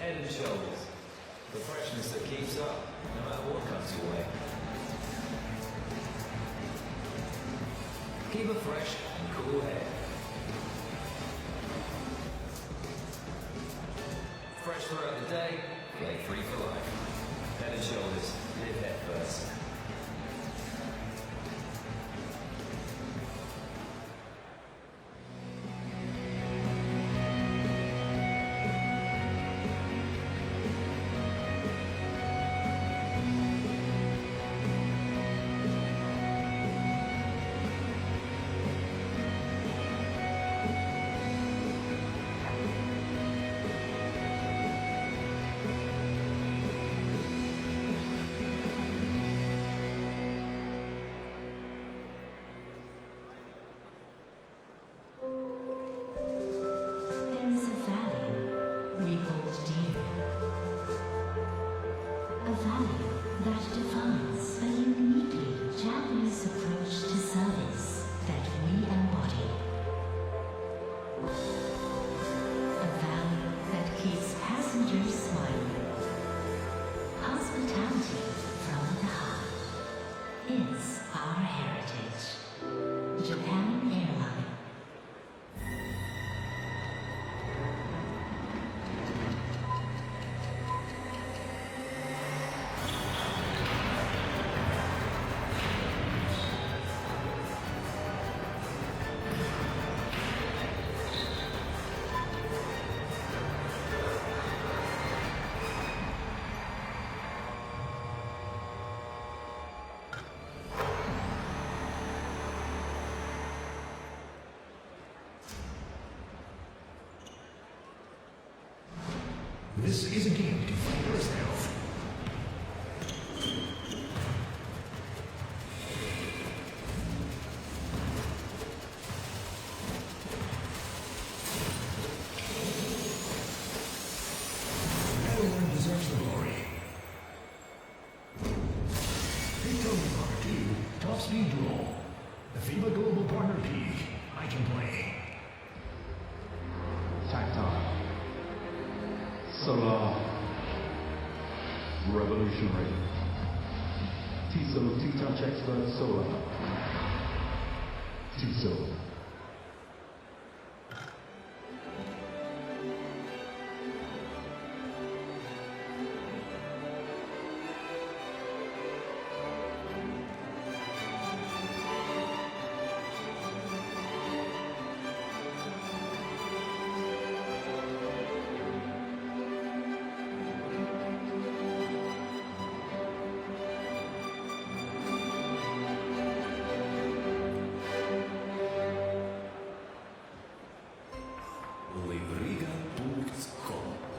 F: Head and shoulders. The freshness that keeps up, no matter what comes your way. Keep a fresh and cool head. Fresh throughout the day, play free for life. Head and shoulders, live head first.
G: This is a game to fight yourself. Everyone deserves the glory. Victory Part 2, Top Speed Duel. The FIBA Global Partner Peak. I can play.
H: Tactile. Solar. Revolutionary. TISO T-Touch Expert Solar. TISO.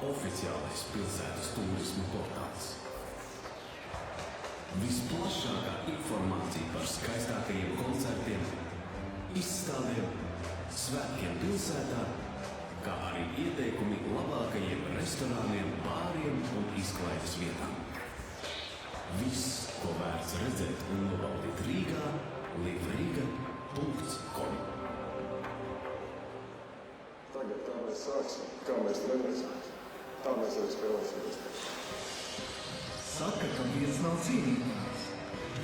I: Oficiālais pilsētas turismu portāls. Visplašākā informācija par skaistākajiem koncertiem, izstādēm, svētkiem pilsētā, kā arī ieteikumi labākajiem restorāniem, bāriem un izklaides vietām. Viss, ko vērts redzēt un nobaudīt Rīgā, livriga.com.
J: Tagad kā mēs sāksim, kā mēs trenēsim, tā mēs arī spēlēsimies.
G: Saka, ka viens nav cīnītājs,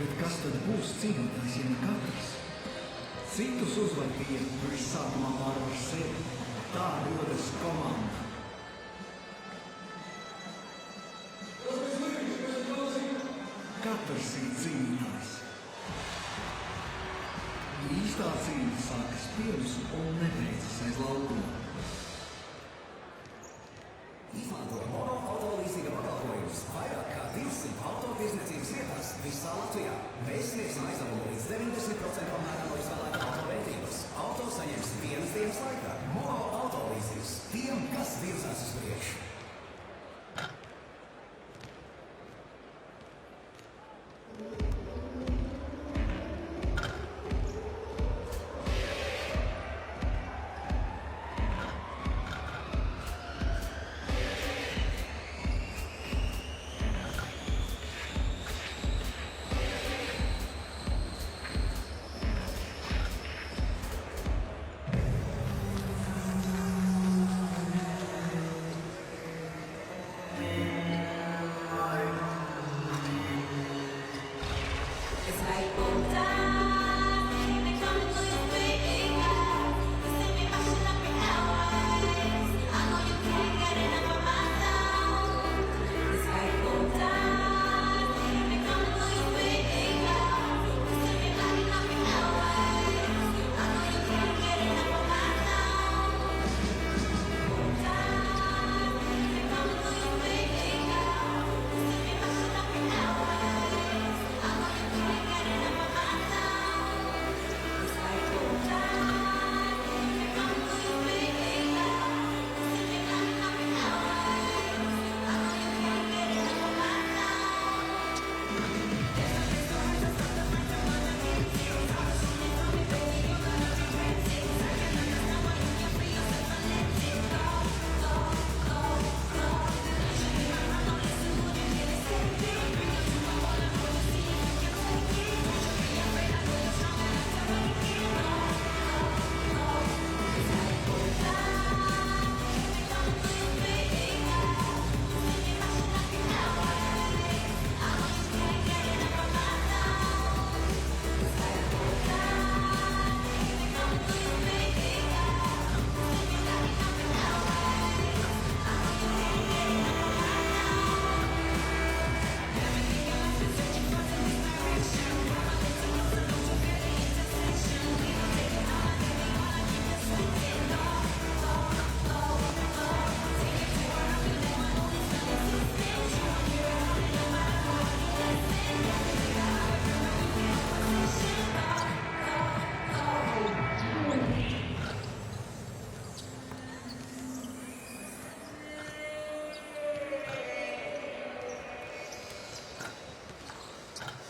G: bet kas tad būs cīnītājs, ja ne katrs? Citus uzvar vienu, kurš sākumā pārvar sevi. Tā rodas komanda. Katrs ir cīnītājs. Īsti Augustā cīņa sākas pirms un nebeidzas aiz laukuma.
K: Izmanto Mono autolīzinga pakalpojumus vairāk kā 200 autotirdzniecības vietās visā Latvijā. Mēs sniegsim aizdevumu līdz 90% apmērā no izvēlētā autovērtības. Auto saņems vienas dienas laikā. Mono autolīzings tiem, kas virzās uz priekšu.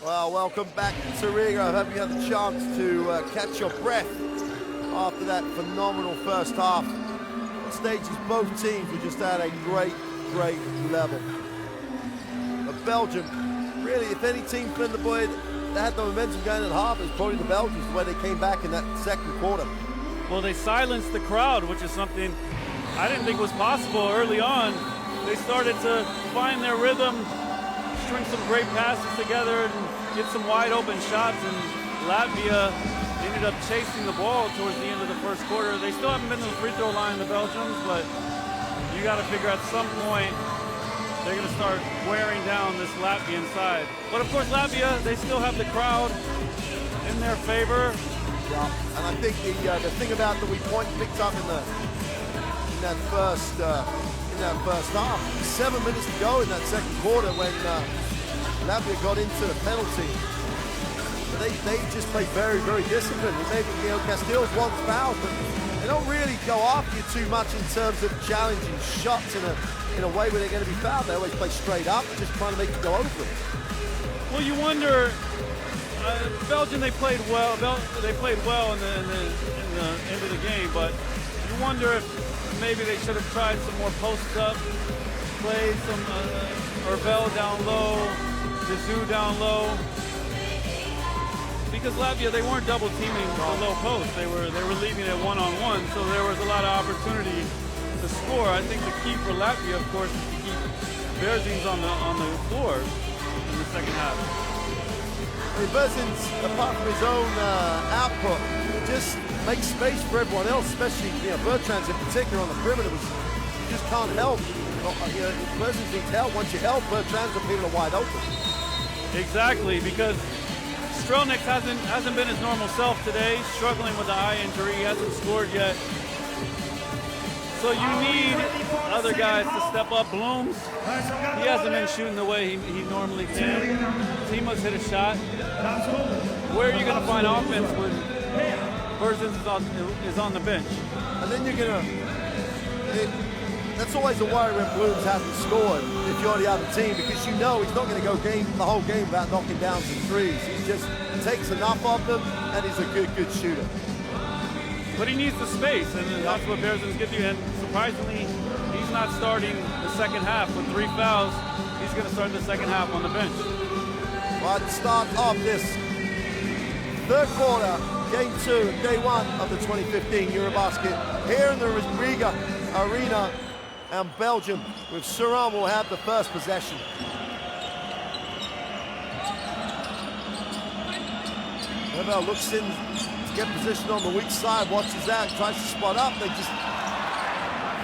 C: Well, welcome back to Riga. I hope you had the chance to catch your breath after that phenomenal first half. On stages, both teams were just at a great level. But Belgium, really, if any team's been the boy that had the momentum going at half, it's probably the Belgians, the way they came back in that second quarter.
B: Well, they silenced the crowd, which is something I didn't think was possible early on. They started to find their rhythm, string some great passes together, and get some wide open shots, and Latvia ended up chasing the ball towards the end of the first quarter. They still haven't been to the free throw line, the Belgians, but you got to figure at some point they're going to start wearing down this Latvian side. But of course, Latvia, they still have the crowd in their favor.
C: Yeah, and I think the thing about that we picked up in that first half, 7 minutes to go in that second quarter when Latvia got into the penalty. They just played very disciplined. Maybe, Castile's won fouls, but they don't really go after you too much in terms of challenging shots in a way where they're going to be fouled. They always play straight up, just trying to make you go over them.
B: Well, you wonder. Belgium, they played well. They played well in the end of the game, but you wonder if maybe they should have tried some more post-up plays, some Orvel down low, Zizou down low. Because Latvia, they weren't double teaming the low post. They were leaving it one-on-one, so there was a lot of opportunity to score. I think the key for Latvia, of course, is to keep Berzins on the floor in the second half.
C: Berzins, apart from his own output, just makes space for everyone else, especially Bertrands in particular on the perimeter. You just can't help. Berzins needs help. Once you help, Bertrands and people are wide open.
B: Exactly, because Strelnick hasn't been his normal self today. He's struggling with the eye injury. He hasn't scored yet. So you need other guys to step up. Blooms, he hasn't been shooting the way he normally can. Tima's hit a shot. Where are you going to find offense when Berzins is on the bench?
C: And then you're going to... That's always a worry when Blooms hasn't scored if you're the other team, because you know he's not going to go the whole game without knocking down some threes. He just takes enough of them, and he's a good shooter.
B: But he needs the space, and that's what Berzins gives you. And surprisingly, he's not starting the second half with 3 fouls. He's going to start the second half on the bench.
C: Well, to start off this third quarter, game 2, day 1 of the 2015 Eurobasket here in the Riga Arena, and Belgium with Suran will have the first possession. Rebel looks in to get position on the weak side, watches out, tries to spot up. They just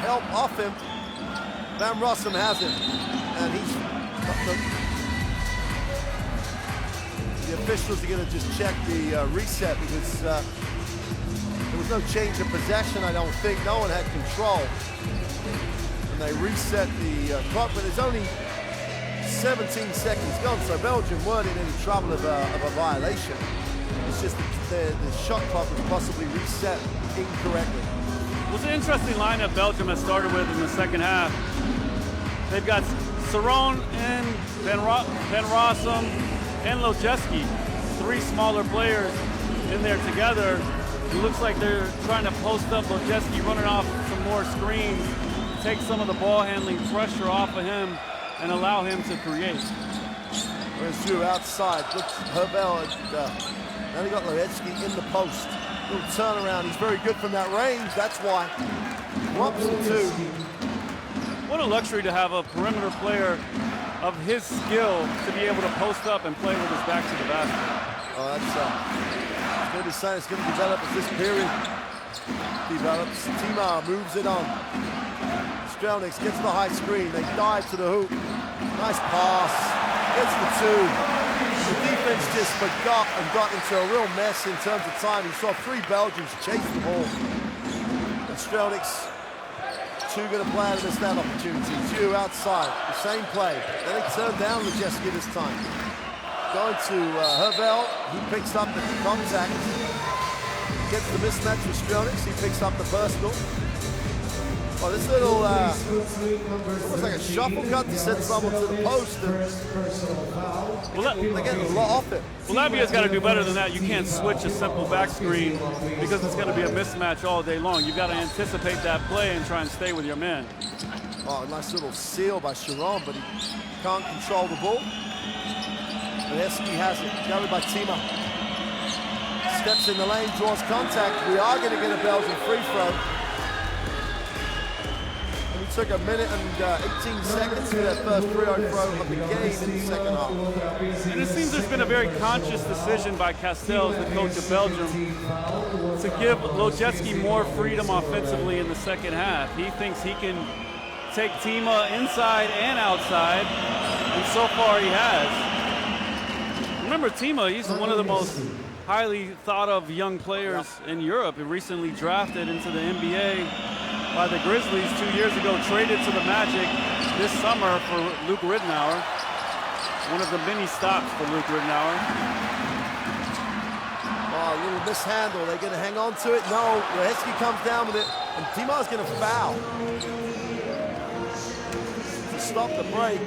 C: help off him. Van Rossum has it, and he's the officials are going to just check the reset, because there was no change of possession, I don't think. No one had control. And they reset the clock, but there's only 17 seconds gone, so Belgium weren't in any trouble of a violation. It's just the shot clock was possibly reset incorrectly.
B: It was an interesting lineup Belgium has started with in the second half. They've got Saron and Van Rossum and Lojeski, 3 smaller players in there together. It looks like they're trying to post up Lojeski, running off some more screens, take some of the ball handling pressure off of him and allow him to create.
C: Where's Drew outside? Looks Hervel now they got Lojeski in the post. Little turnaround. He's very good from that range. That's why. Drops the 2.
B: What a luxury to have a perimeter player of his skill to be able to post up and play with his back to the basket.
C: Oh, that's it's going to be something that's going to develop as this period develops. Tima moves it on. Strelnick gets the high screen. They dive to the hoop. Nice pass. Gets the 2. The defense just forgot and got into a real mess in terms of time. You saw 3 Belgians chase the ball. And Strelnick's 2 going to play out of this that opportunity. Drew outside, the same play. Then they turn down Lojeski this time. Going to Hervel, he picks up the contact. Gets the mismatch with Strelnick, he picks up the personal. Oh, this little, looks like a shuffle cut to send someone to the post. And they're getting a lot off it.
B: Well, Latvia's got to do better than that. You can't switch a simple back screen because it's going to be a mismatch all day long. You've got to anticipate that play and try and stay with your man.
C: Oh, a nice little seal by Sharon, but he can't control the ball. Lojeski has it, carried by Tima. Steps in the lane, draws contact. We are going to get a Belgian free throw. Took a minute and 18 seconds for their first free throw of the game in the second half.
B: And it seems there's been a very conscious decision by Castells, the coach of Belgium, to give Lojeski more freedom offensively in the second half. He thinks he can take Tima inside and outside, and so far he has. Remember, Tima, he's one of the most highly thought of young players in Europe. He recently drafted into the NBA by the Grizzlies 2 years ago, traded to the Magic this summer for Luke Ridnour. One of the many stops for Luke Ridnour.
C: Oh, a little mishandle. They're going to hang on to it. No, Lojeski comes down with it, and Tima's going to foul to stop the break.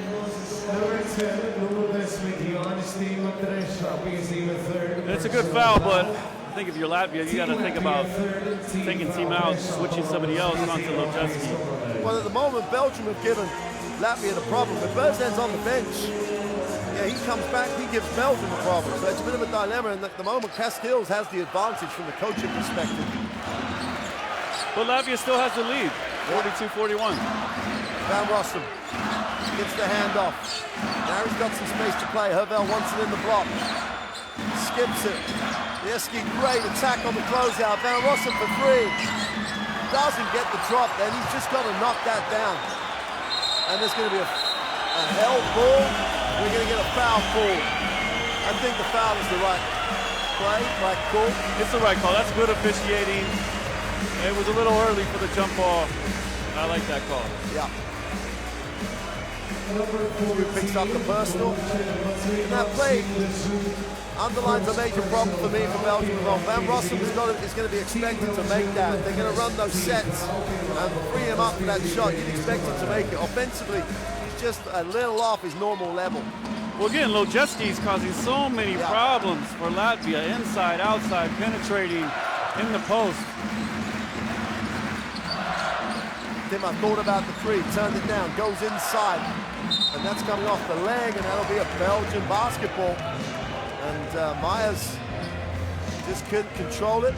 B: It's a good foul, but I think if you're Latvia, you got to think about taking Tima out, switching somebody else onto Lojeski.
C: Well, at the moment, Belgium have given Latvia the problem. But Berzins on the bench, yeah, he comes back, he gives Belgium the problem. So it's a bit of a dilemma, and at the moment, Castells has the advantage from the coaching perspective.
B: But Latvia still has the lead, 42-41.
C: Van Rossum gets the handoff. Now he's got some space to play. Hervel wants it in the block. Skips it. Lojeski, great attack on the closeout. Van Rossum for 3. Doesn't get the drop then. He's just got to knock that down. And there's going to be a held ball. We're going to get a foul call. I think the foul is the right play, right call.
B: It's the right call. That's good officiating. It was a little early for the jump ball. I like that call.
C: Yeah. Who picks up the personal. And that play underlines a major problem for me for Belgium. Van Rossum is going to be expected to make that. They're going to run those sets and free him up for that shot. You'd expect him to make it. Offensively, he's just a little off his normal level.
B: Well, again, Lojeski's causing so many problems for Latvia. Inside, outside, penetrating in the post.
C: Timmer thought about the three, turned it down, goes inside. And that's coming off the leg, and that'll be a Belgian basketball. And Myers just couldn't control it.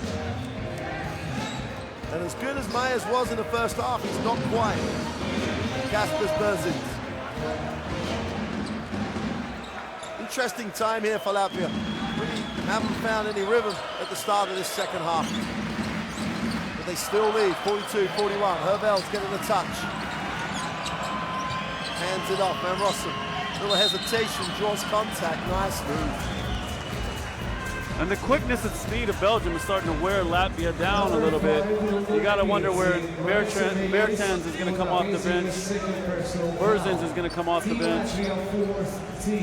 C: And as good as Myers was in the first half, he's not quite Kasper's Berzins. Interesting time here for Latvia. Really haven't found any rhythm at the start of this second half. But they still lead, 42-41. Hervel's getting the touch. Hands it off, Van Rossum. Little hesitation, draws contact, nice move.
B: And the quickness and speed of Belgium is starting to wear Latvia down a little bit. You got to wonder where Mertens is going to come off the bench. Berzins is going to come off the bench.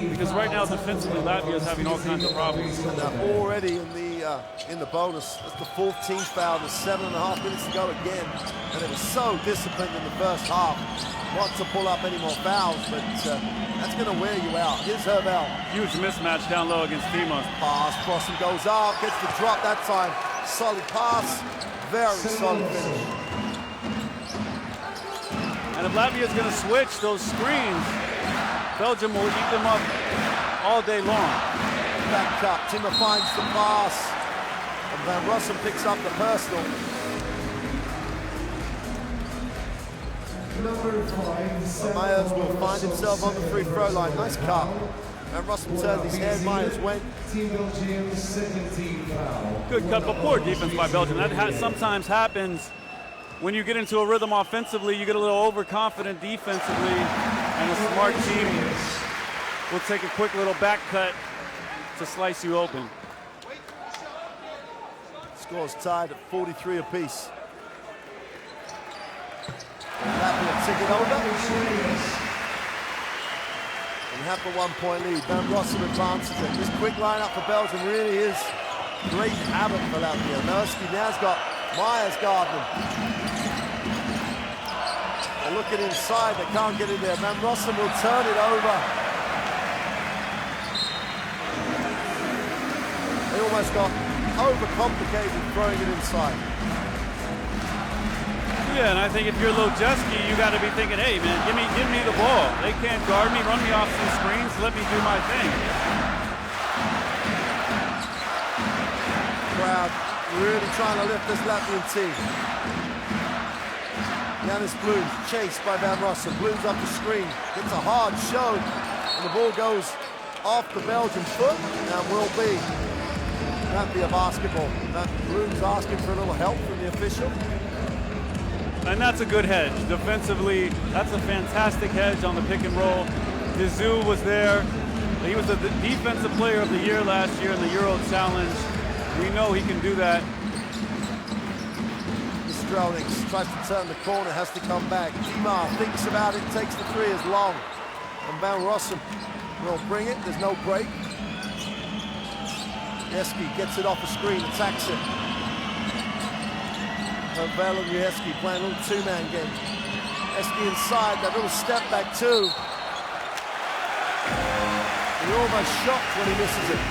B: Because right now, defensively, Latvia is having all kinds of problems.
C: And they're already in the bonus. That's the 14th foul. There's 7.5 minutes to go again. And it was so disciplined in the first half. Not to pull up any more fouls, but that's going to wear you out. Here's Hervel.
B: Huge mismatch down low against Timos.
C: Pass, Crossing goes up, gets the drop that time. Solid pass, very solid finish.
B: And if Latvia is going to switch those screens, Belgium will eat them up all day long.
C: Back up, Timmer finds the pass, and Van Rossum picks up the personal. Myers will find himself on the free throw line. Nice cut. And Rossum turned his head. Myers went.
B: Good cut, but poor defense by Belgium. That sometimes happens when you get into a rhythm offensively. You get a little overconfident defensively, and a smart team will take a quick little back cut to slice you open.
C: Score's tied at 43 apiece. Latvia take it over. And have the 1-point lead. Van Rossum advances it. This quick lineup for Belgium really is great havoc for Latvia. Nurski now's got Myers guarding. They're looking inside, they can't get in there. Van Rossum will turn it over. They almost got overcomplicated throwing it inside.
B: Yeah, and I think if you're Lojeski, you got to be thinking, hey, man, give me the ball. They can't guard me, run me off some screens, let me do my thing.
C: Crowd really trying to lift this Latvian team. Yanis Blooms chased by Van Rossum. Blooms up the screen, gets a hard shove, and the ball goes off the Belgian foot, and will be Latvia basketball. Blooms asking for a little help from the official.
B: And that's a good hedge. Defensively, that's a fantastic hedge on the pick and roll. Dizou was there. He was the defensive player of the year last year in the Euro Challenge. We know he can do that.
C: Strelnix tries to turn the corner, has to come back. Dimar thinks about it, takes the three as long. And Van Rossum will bring it, there's no break. Yeski gets it off the screen, attacks it. Hervel and Yeski playing a little two-man game. Yeski inside, that little step back too. You're almost shocked when he misses it.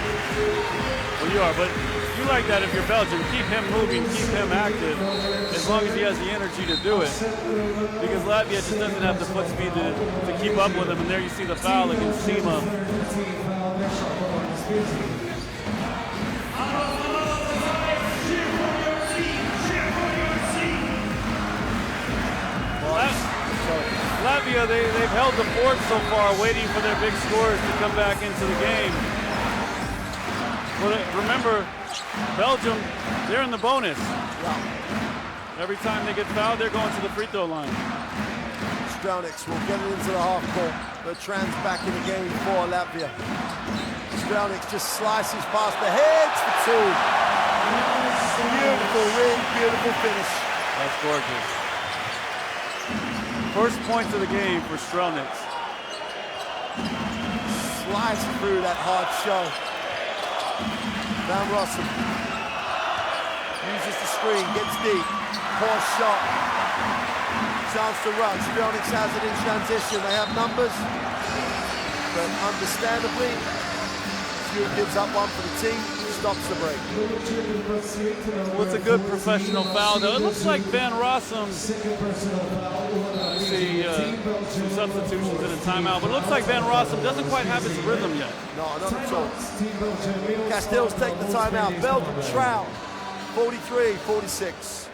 B: Well, you are, but you like that if you're Belgium. Keep him moving, keep him active, as long as he has the energy to do it. Because Latvia just doesn't have the foot speed to keep up with him, and there you see the foul against Sima. Latvia, they've held the fort so far, waiting for their big scorers to come back into the game. But remember, Belgium, they're in the bonus. Every time they get fouled, they're going to the free throw line.
C: Strelnix will get it into the half court. Bertrand's back in the game for Latvia. Strelnick just slices past the heads for two. Beautiful ring, beautiful finish.
B: That's gorgeous. First points of the game for Strelnick.
C: Slice through that hard shell. Van Rossum uses the screen, gets deep, poor shot. Chance to run. Strelnick has it in transition. They have numbers, but understandably, Stewart gives up one for the team, stops the break.
B: What's a good professional foul, though? It looks like Van Rossum. See some substitutions in a timeout, but it looks like Van Rossum doesn't quite have his rhythm yet.
C: No, not at all. Castells take the timeout. Belgium trail 43-46.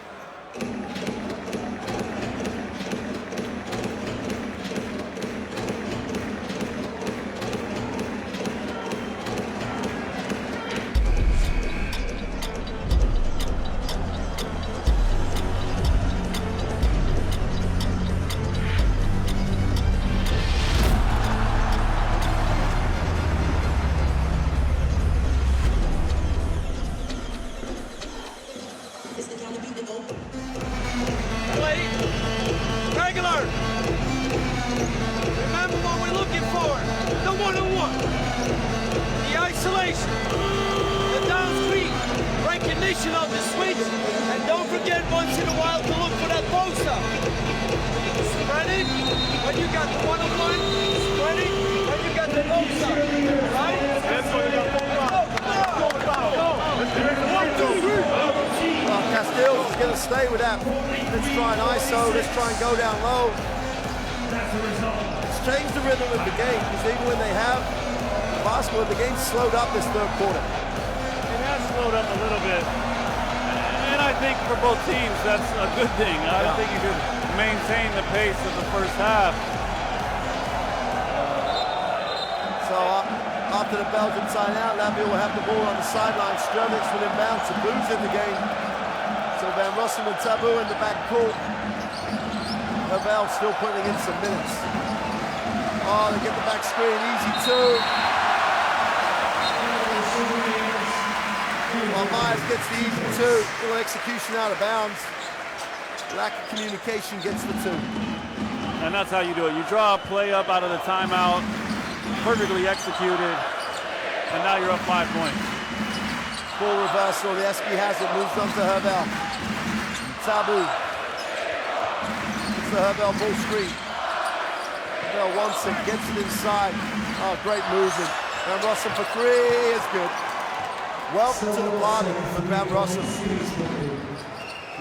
C: Stay with that. Let's try an ISO. Let's try and go down low. It's changed the rhythm of the game because even when they have basketball, the game's slowed up this third quarter.
B: It has slowed up a little bit. And I think for both teams, that's a good thing. I don't think you could maintain the pace of the first half.
C: So after the Belgian timeout, Latvia will have the ball on the sideline. Strelnick will inbound. Tabu's in the game. So Van Rossum and Tabu in the back court. Havel still putting in some minutes. Oh, they get the back screen, easy two. Well, Myers gets the easy two. Little execution out of bounds. Lack of communication gets the two.
B: And that's how you do it. You draw a play up out of the timeout, perfectly executed, and now you're up 5 points.
C: Full reversal, the SP has it, moves on to Havel. Tabu. It's the Havel full screen. Havel wants it, gets it inside. Oh, great movement. Van Rossum for three is good. Welcome to the party for Van Rossum.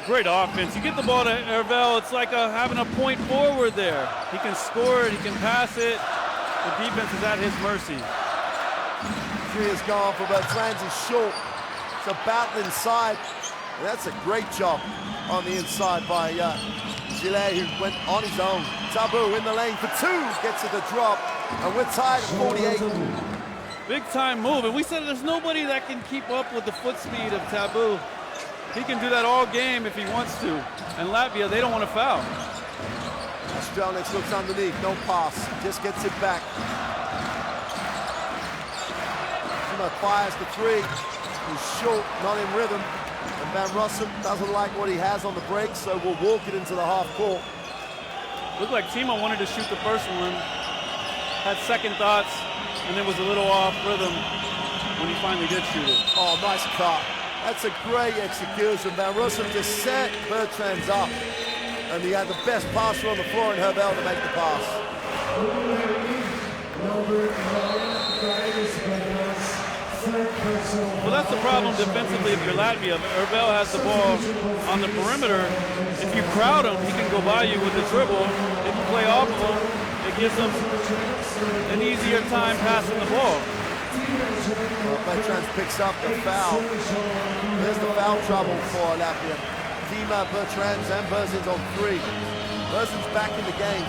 B: Great offense. You get the ball to Havel, it's like having a point forward there. He can score it, he can pass it. The defense is at his mercy.
C: Three is gone for Bertrands is short. It's a battle inside. And that's a great job on the inside by Gillet, who went on his own. Tabu in the lane for two, gets it to drop, and we're tied at 48.
B: Big time move, and we said there's nobody that can keep up with the foot speed of Tabu. He can do that all game if he wants to. And Latvia, they don't want to foul.
C: Strelnick looks underneath, no pass, just gets it back. Fires the three, he's short, not in rhythm. And Van Rossum doesn't like what he has on the break, so we'll walk it into the half court.
B: Looked like Timo wanted to shoot the first one, had second thoughts, and then was a little off rhythm when he finally did shoot it.
C: Oh, nice cut. That's a great execution. Van Rossum just set Bertrands up, and he had the best passer on the floor in Havel to make the pass.
B: Well, that's the problem defensively if you're Latvia. Havel has the ball on the perimeter. If you crowd him, he can go by you with the dribble. If you play off of him, it gives him an easier time passing the ball.
C: Bertrands picks up the foul. There's the foul trouble for Latvia. Tima, Bertrands, and Berzins on three. Berzins back in the game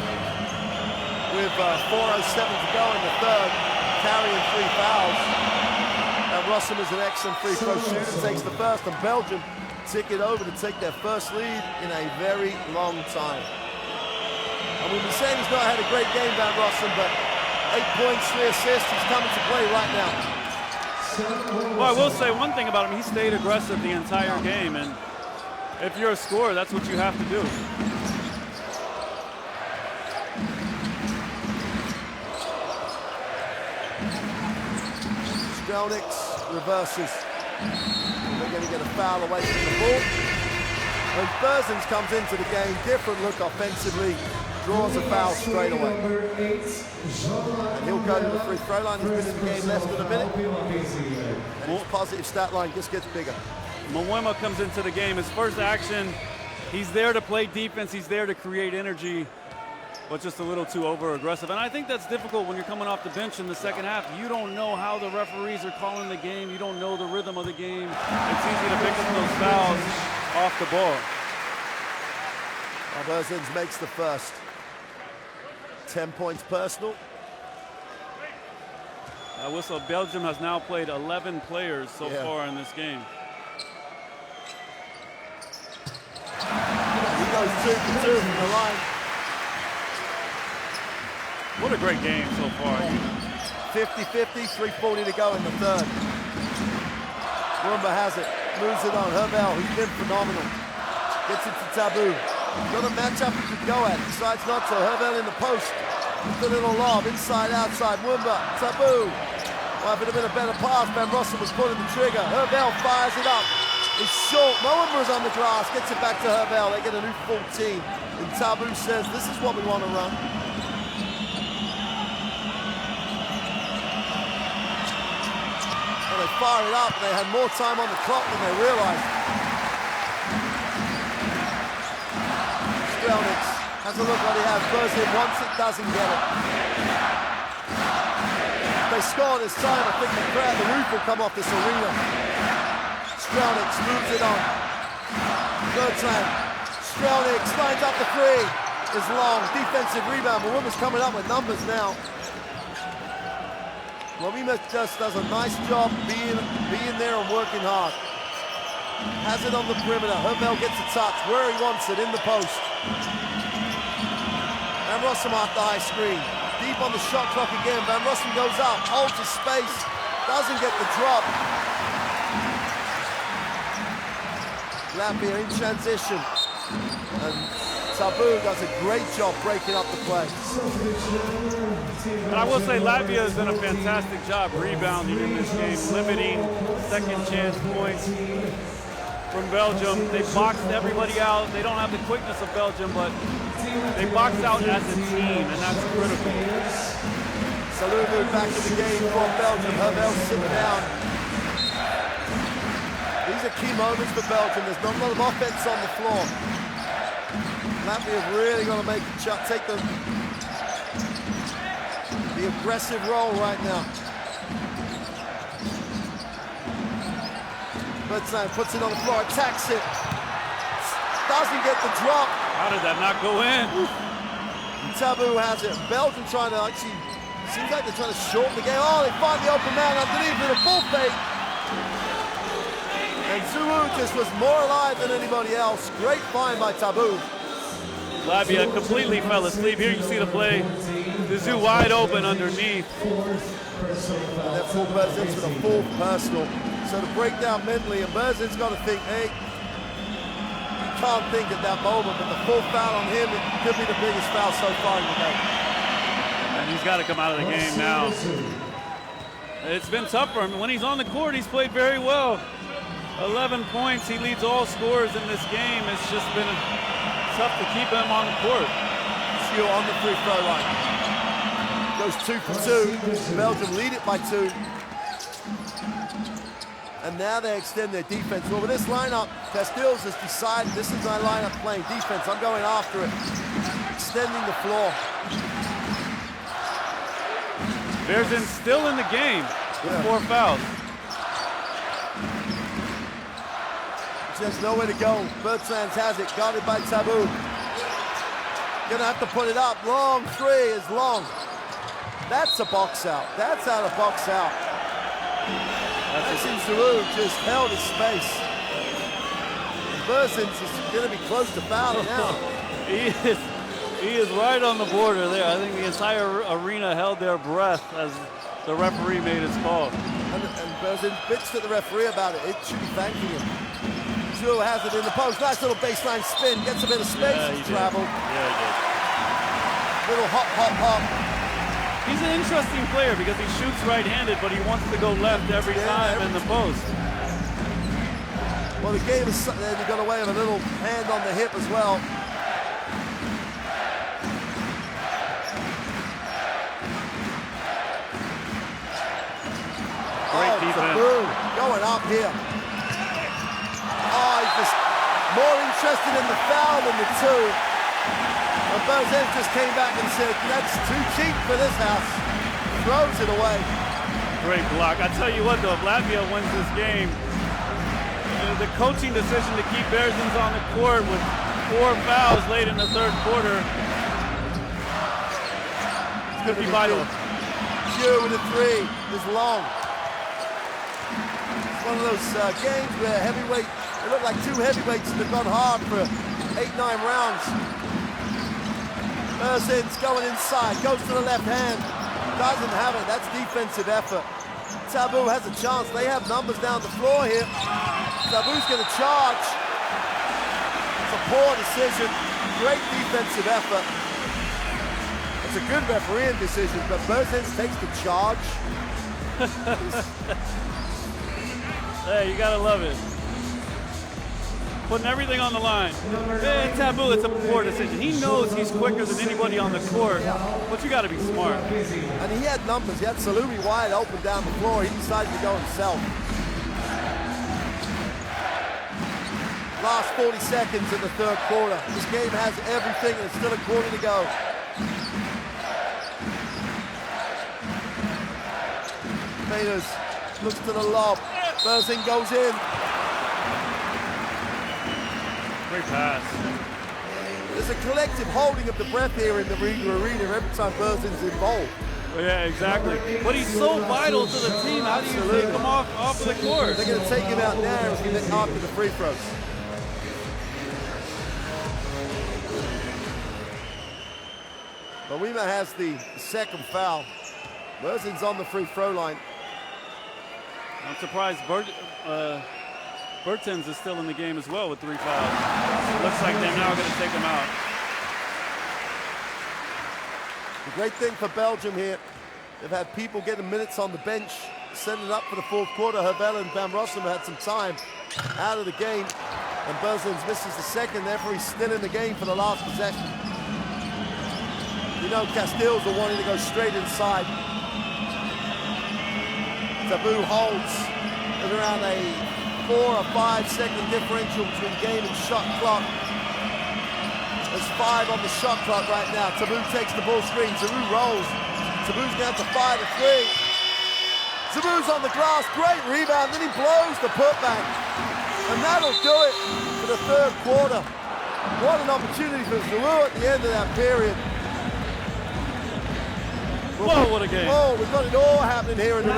C: with 4:07 to go in the third, carrying 3 fouls. Rossum is an excellent free throw shooter, takes the first, and Belgium tick it over to take their first lead in a very long time. And we've been saying he's not had a great game, Van Rossum, but 8 points, 3 assists, he's coming to play right now.
B: Well, I will say one thing about him. He stayed aggressive the entire game, and if you're a scorer, that's what you have to do.
C: Strelnick reverses. They're going to get a foul away from the ball. When Berzins comes into the game, different look offensively, draws a foul straight away. And he'll go to the free throw line. He's been in the game less than a minute. And his positive stat line just gets bigger.
B: Mwema comes into the game. His first action, he's there to play defense. He's there to create energy, but just a little too over-aggressive. And I think that's difficult when you're coming off the bench in the second half. You don't know how the referees are calling the game. You don't know the rhythm of the game. It's easy to pick up those fouls off the ball.
C: Berzins makes the first. 10 points personal.
B: Whistle. Belgium has now played 11 players so far in this game.
C: He goes 2 for 2 from the line.
B: What a great game so far.
C: 50-50, 3:40 to go in the third. Rumba has it, moves it on. Herbel, who's been phenomenal, gets it to Taboo. Got a matchup he could go at, decides not to. Herbel in the post, with a little lob, inside, outside. Rumba, Taboo. Well, if it had been a better pass, Van Rossum was pulling the trigger. Herbel fires it up. It's short. Moenma is on the glass, gets it back to Herbel. They get a new 14. And Taboo says, this is what we want to run. And they fire it up. They had more time on the clock than they realized. Strelnick has a look what he has. Berzins wants it, doesn't get it. If they score this time, I think the roof will come off this arena. Strelnick moves it on. Bertrand. Strelnick lines up the three. Is long. Defensive rebound. Mwema's coming up with numbers now. Mwema just does a nice job being there and working hard. Has it on the perimeter. Herbel gets a touch where he wants it, in the post. Van Rossum off the high screen. Deep on the shot clock again. Van Rossum goes up, holds his space, doesn't get the drop. Latvia in transition. And Taboo does a great job breaking up the play.
B: But I will say Latvia has done a fantastic job rebounding in this game, limiting second chance points from Belgium. They boxed everybody out. They don't have the quickness of Belgium, but they boxed out as a team, and that's critical.
C: Salulu back in the game for Belgium. Herbel sitting down. These are key moments for Belgium. There's not a lot of offense on the floor. Latvia have really got to make a shot, take the aggressive role right now. Bertrand puts it on the floor, attacks it. Doesn't get the drop.
B: How did that not go in?
C: Taboo has it. Belgium trying to actually, seems like they're trying to shorten the game. Oh, they find the open man underneath with a full fake. And Zuu just was more alive than anybody else. Great find by Taboo.
B: Latvia completely fell asleep. Here you see the play. The Zoo wide open underneath.
C: And that full Berzins with a full personal. So to break down mentally, and Berzin's got to think, hey, you can't think at that moment, but the full foul on him, it could be the biggest foul so far in the game.
B: And he's got to come out of the game now. It's been tough for him. When he's on the court, he's played very well. 11 points, he leads all scorers in this game. It's just been tough to keep him on the court.
C: Still on the free throw line. Goes 2 for 2. Belgium lead it by 2. And now they extend their defense. Well, with this lineup, Castells has decided this is my lineup playing defense. I'm going after it. Extending the floor.
B: Berzins still in the game with 4 fouls.
C: There's nowhere to go. Bertrand has it, guarded by Taboo. Gonna have to put it up. Long three is long. That's a box out. That's out of box out. Maxime Giroux just held his space. Berzins is gonna be close to fouling now.
B: He is right on the border there. I think the entire arena held their breath as the referee made his call.
C: And Berzin bitched at the referee about it. It should be thanking him. Zhu has it in the post. Nice little baseline spin. Gets a bit of space to travel.
B: Yeah, he did.
C: Little hop, hop, hop.
B: He's an interesting player because he shoots right-handed, but he wants to go left every time in the post.
C: Well, the game is, then he got away with a little hand on the hip as well.
B: Great defense.
C: Boom, going up here. Oh, he's just more interested in the foul than the two. And Berzin just came back and said, that's too cheap for this house. Throws it away.
B: Great block. I tell you what, though, if Latvia wins this game, the coaching decision to keep Berzins on the court with 4 fouls late in the third quarter, it's going to be vital.
C: Q with a 3 is long. It's one of those games where heavyweight, they look like 2 heavyweights that have gone hard for 8-9 rounds. Berzin's going inside, goes to the left hand, doesn't have it. That's defensive effort. Tabu has a chance. They have numbers down the floor here. Tabu's going to charge. It's a poor decision. Great defensive effort. It's a good refereeing decision, but Berzin takes the charge.
B: Hey, you gotta love it. Putting everything on the line. Hey, Tabu, it's a poor decision. He knows he's quicker than anybody on the court, but you gotta be smart.
C: And he had numbers. He had Salumi wide open down the floor. He decided to go himself. Last 40 seconds in the third quarter. This game has everything, and it's still a quarter to go. Peters looks to the lob. Berzin goes in.
B: Great pass.
C: There's a collective holding of the breath here in the Riga Arena every time Berzin's involved.
B: Yeah, exactly. But he's so vital to the team. How do you take him off of the court?
C: They're going to take him out now after the free throws. Bawima has the second foul. Berzin's on the free throw line.
B: I'm surprised Bertens is still in the game as well with 3 fouls. Looks like they're now going to take him out.
C: The great thing for Belgium here, they've had people getting minutes on the bench, setting it up for the fourth quarter. Hervel and Van Rossum had some time out of the game, and Berzins misses the second, therefore he's still in the game for the last possession. You know Castiles are wanting to go straight inside. Tabu holds at around a 4 or 5 second differential between game and shot clock. There's 5 on the shot clock right now. Tabu takes the ball screen. Zaru rolls. Tabu's down to 5 to 3. Zaru's on the glass. Great rebound. Then he blows the putback. And that'll do it for the third quarter. What an opportunity for Zaru at the end of that period.
B: Whoa, what a game.
C: Oh, we've got it all happening here in the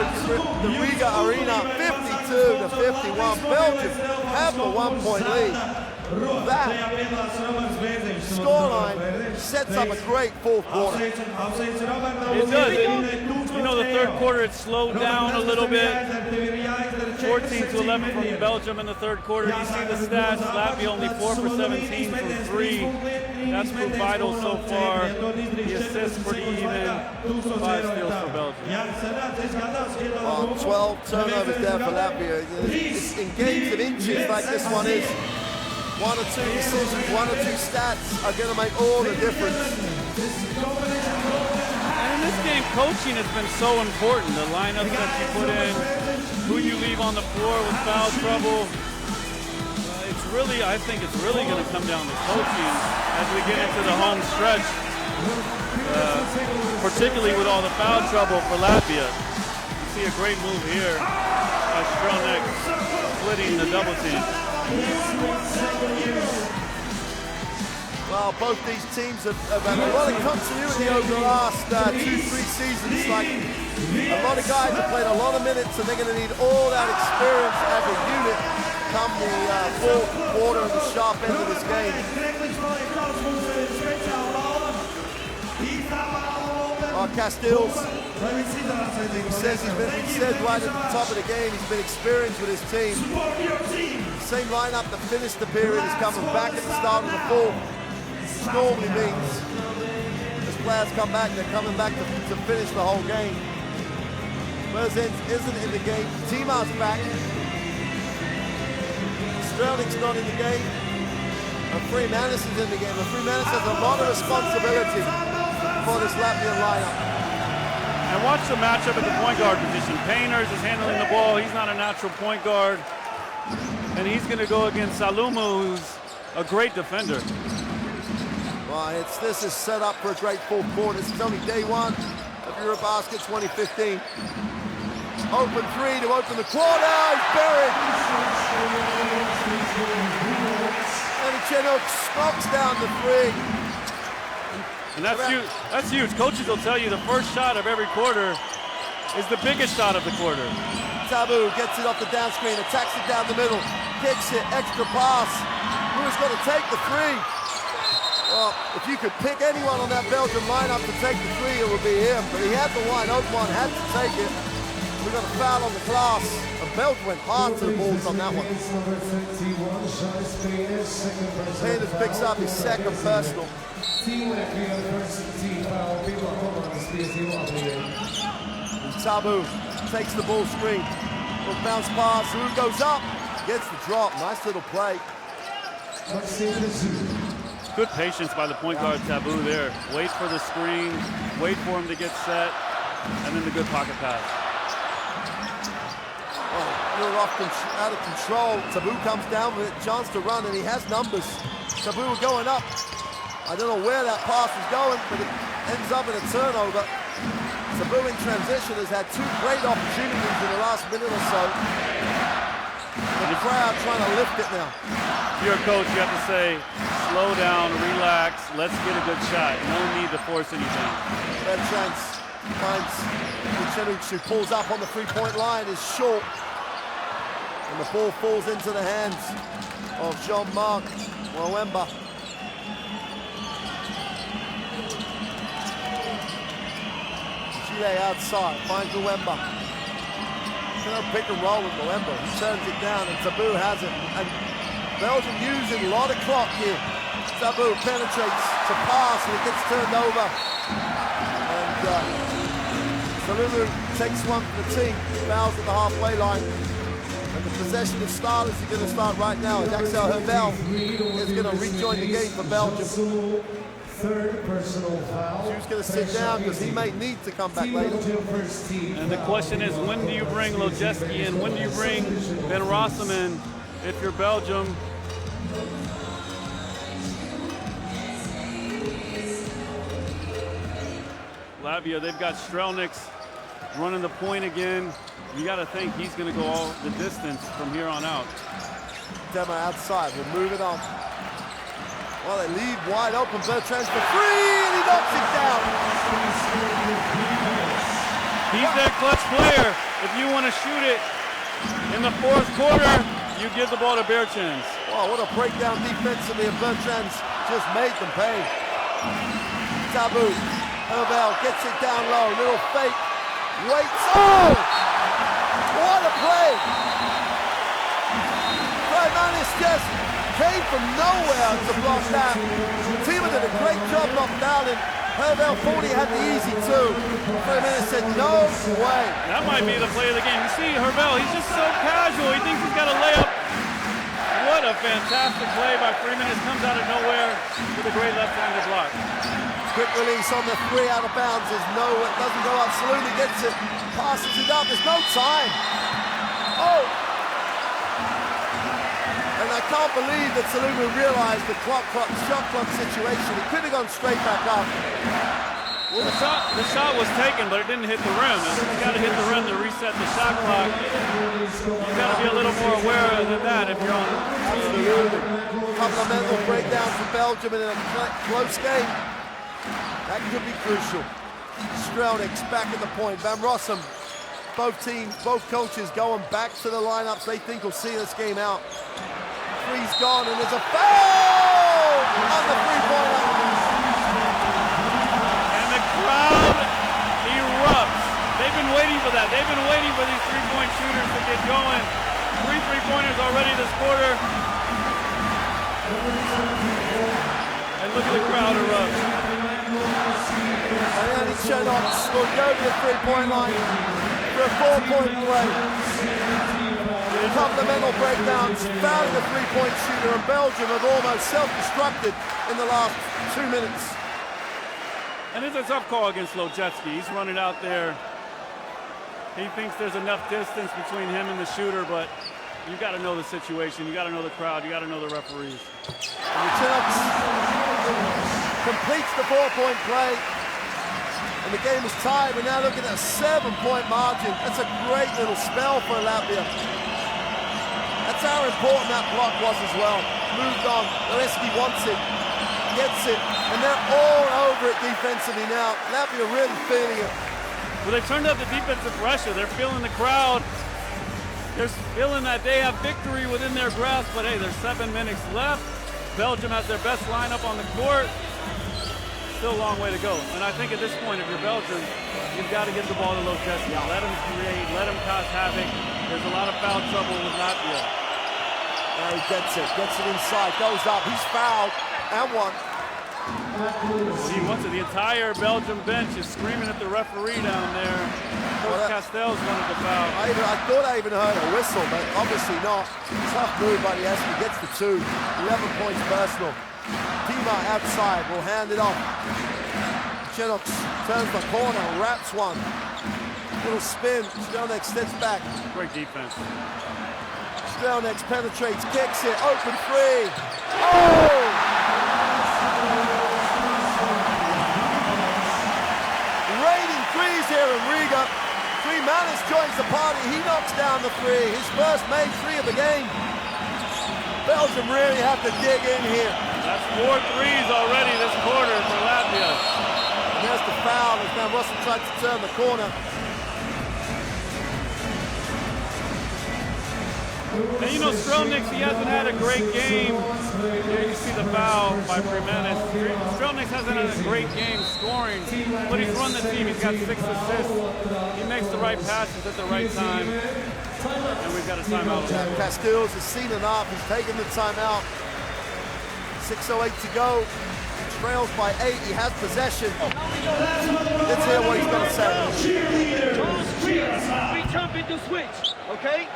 C: Riga Arena. 52 to 51. Belgium have a 1-point lead. That scoreline sets up a great fourth quarter.
B: It does. You know, the third quarter, it slowed down a little bit. 14 to 11 from Belgium in the third quarter. You see the stats. Latvia only 4 for 17 from 3. That's proved vital so far. The assists pretty even. 5 steals for Belgium.
C: 12 turnovers there for Latvia. It's in games of inches like this one is. 1 or 2 decisions, 1 or 2 stats are going to make all the difference.
B: And in this game, coaching has been so important. The lineups that you put in, who you leave on the floor with foul trouble. I think it's really going to come down to coaching as we get into the home stretch, particularly with all the foul trouble for Latvia. You see a great move here by Strelnick splitting the double team.
C: Well, both these teams have had a lot of continuity over the last 2-3 seasons. Like a lot of guys have played a lot of minutes, and they're going to need all that experience as a unit come the fourth quarter and the sharp end of this game. Castiles He says he said right at the top of the game, he's been experienced with his team. The same lineup that finished the period is coming back at the start of the fourth. Which normally means as players come back, they're coming back to finish the whole game. Spurs isn't in the game. Tima's back. Strelnik's not in the game. And Freemanis is in the game. And Freemanis has a lot of responsibility for this Latvian lineup.
B: And watch the matchup at the point guard position. Painters is handling the ball. He's not a natural point guard. And he's going to go against Salumu, who's a great defender.
C: Well, this is set up for a great fourth quarter. This is only day one of Eurobasket 2015. Open three to open the quarter. He's buried. And Chinook smokes down the three.
B: And that's huge. Coaches will tell you the first shot of every quarter is the biggest shot of the quarter.
C: Tabu gets it off the down screen, attacks it down the middle, kicks it, extra pass. Who's going to take the three? Well, if you could pick anyone on that Belgium lineup to take the three, it would be him. But he had the wide open one, had to take it. We got a foul on the glass. And Belgium went hard to the balls on that one. Painters picks up his second personal. Tabu takes the ball screen. Little bounce pass. Who goes up? Gets the drop. Nice little play.
B: Good patience by the point guard Tabu there. Wait for the screen. Wait for him to get set. And then the good pocket pass.
C: Oh, a little out of control. Tabu comes down with a chance to run, and he has numbers. Tabu going up. I don't know where that pass is going, but it ends up in a turnover. Tabu in transition has had two great opportunities in the last minute or so. The crowd trying to lift it now.
B: If you're a coach, you have to say, slow down, relax, let's get a good shot. No need to force anything.
C: That chance finds Uchenuk, who pulls up on the three-point line, is short. And the ball falls into the hands of Jean-Marc Mwemba. Chile outside, finds Mwemba. Pick and roll with Mwemba. He turns it down, and Tabu has it. And Belgium using a lot of clock here. Tabu penetrates to pass, and it gets turned over. And Salumu takes one for the team, fouls at the halfway line. And the possession of Starlers is going to start right now. And Axel Hervel is going to rejoin the game for Belgium.
A: Third personal foul.
C: Who's going to sit down because he may need to come back later.
B: And the question is, when do you bring Lojeski in? When do you bring Ben Rossum in if you're Belgium? Latvia, they've got Strelniks running the point again. You got to think he's going to go all the distance from here on out.
C: Demo outside, we'll move it on. Well, they leave wide open, Bertrand's for three, and he knocks it down.
B: He's that clutch player. If you want to shoot it in the fourth quarter, you give the ball to Bertrand.
C: Wow, what a breakdown defensively, and Bertrand's just made them pay. Tabu, Hervel gets it down low, little fake, waits, oh! What a play! Freemanis just came from nowhere to block that. Tima did a great job knocking down, and Hervel thought he had the easy two. Freemanis said, no way.
B: That might be the play of the game. You see Hervel, he's just so casual. He thinks he's got a layup. What a fantastic play by Freemanis. Comes out of nowhere with a great left-handed block.
C: Quick release on the three out of bounds. There's no, it doesn't go up. Salumu gets it, passes it up. There's no time. Oh! And I can't believe that Salumu realized the shot clock situation. It could have gone straight back up.
B: Well, the shot was taken, but it didn't hit the rim. You've got to hit the rim to reset the shot clock. You've got to be a little more aware than that if you're on.
C: Absolutely. Couple of mental breakdowns for Belgium in a close game. That could be crucial. Strelniks back at the point. Van Rossum, both teams, both coaches going back to the lineups they think will see this game out. Three's gone, and there's a foul on the three-pointer.
B: And the crowd erupts. going. 3 3-pointers already this quarter. And look at the crowd erupt.
C: And Yannick Shenox will go to the three-point line for a 4-point play. Fundamental breakdowns, fouling the three-point shooter, and Belgium have almost self-destructed in the last 2 minutes.
B: And it's a tough call against Lojetsky. He's running out there. He thinks there's enough distance between him and the shooter, but you got to know the situation. You got to know the crowd. You got to know the referees.
C: And Shenox completes the 4-point play. And the game is tied. We're now looking at a 7-point margin. That's a great little spell for Latvia. That's how important that block was as well. Moved on. Lereski wants it, gets it, and they're all over it defensively now. Latvia really feeling it.
B: Well, they turned up the defensive pressure. They're feeling the crowd. They're feeling that they have victory within their grasp, but hey, there's 7 minutes left. Belgium has their best lineup on the court. Still a long way to go. And I think at this point, if you're Belgium, you've got to get the ball to Lojetsky. Let him create, let him cause havoc. There's a lot of foul trouble with Latvia.
C: He gets it inside, goes up, he's fouled, and one.
B: See, what's it? The entire Belgium bench is screaming at the referee down there. Coach Castells wanted the foul.
C: I thought I even heard a whistle, but obviously not. Tough move by the Eski, gets the 2. 11 points personal. Tima outside, will hand it off. Shenox turns the corner, wraps one. Little spin, Strelnik steps back.
B: Great defense.
C: Strelnik penetrates, kicks it, open 3. Oh! Raining threes here in Riga. Manis joins the party, he knocks down the 3. His first made 3 of the game. Belgium really have to dig in here.
B: That's 4 threes already this quarter for Latvia.
C: And there's the foul as Van Rossum tries to turn the corner.
B: And you know, Strelnik, he hasn't had a great game. Here you see the foul by Manis. Strelnik hasn't had a great game scoring, but he's run the team. He's got 6 assists. He makes the right passes at the right time. And we've got a timeout.
C: Castells has seen enough. He's taken the timeout. 6:08 to go. He trails by 8. He has possession. Let's hear what he's going to say.
D: We jump into switch, okay?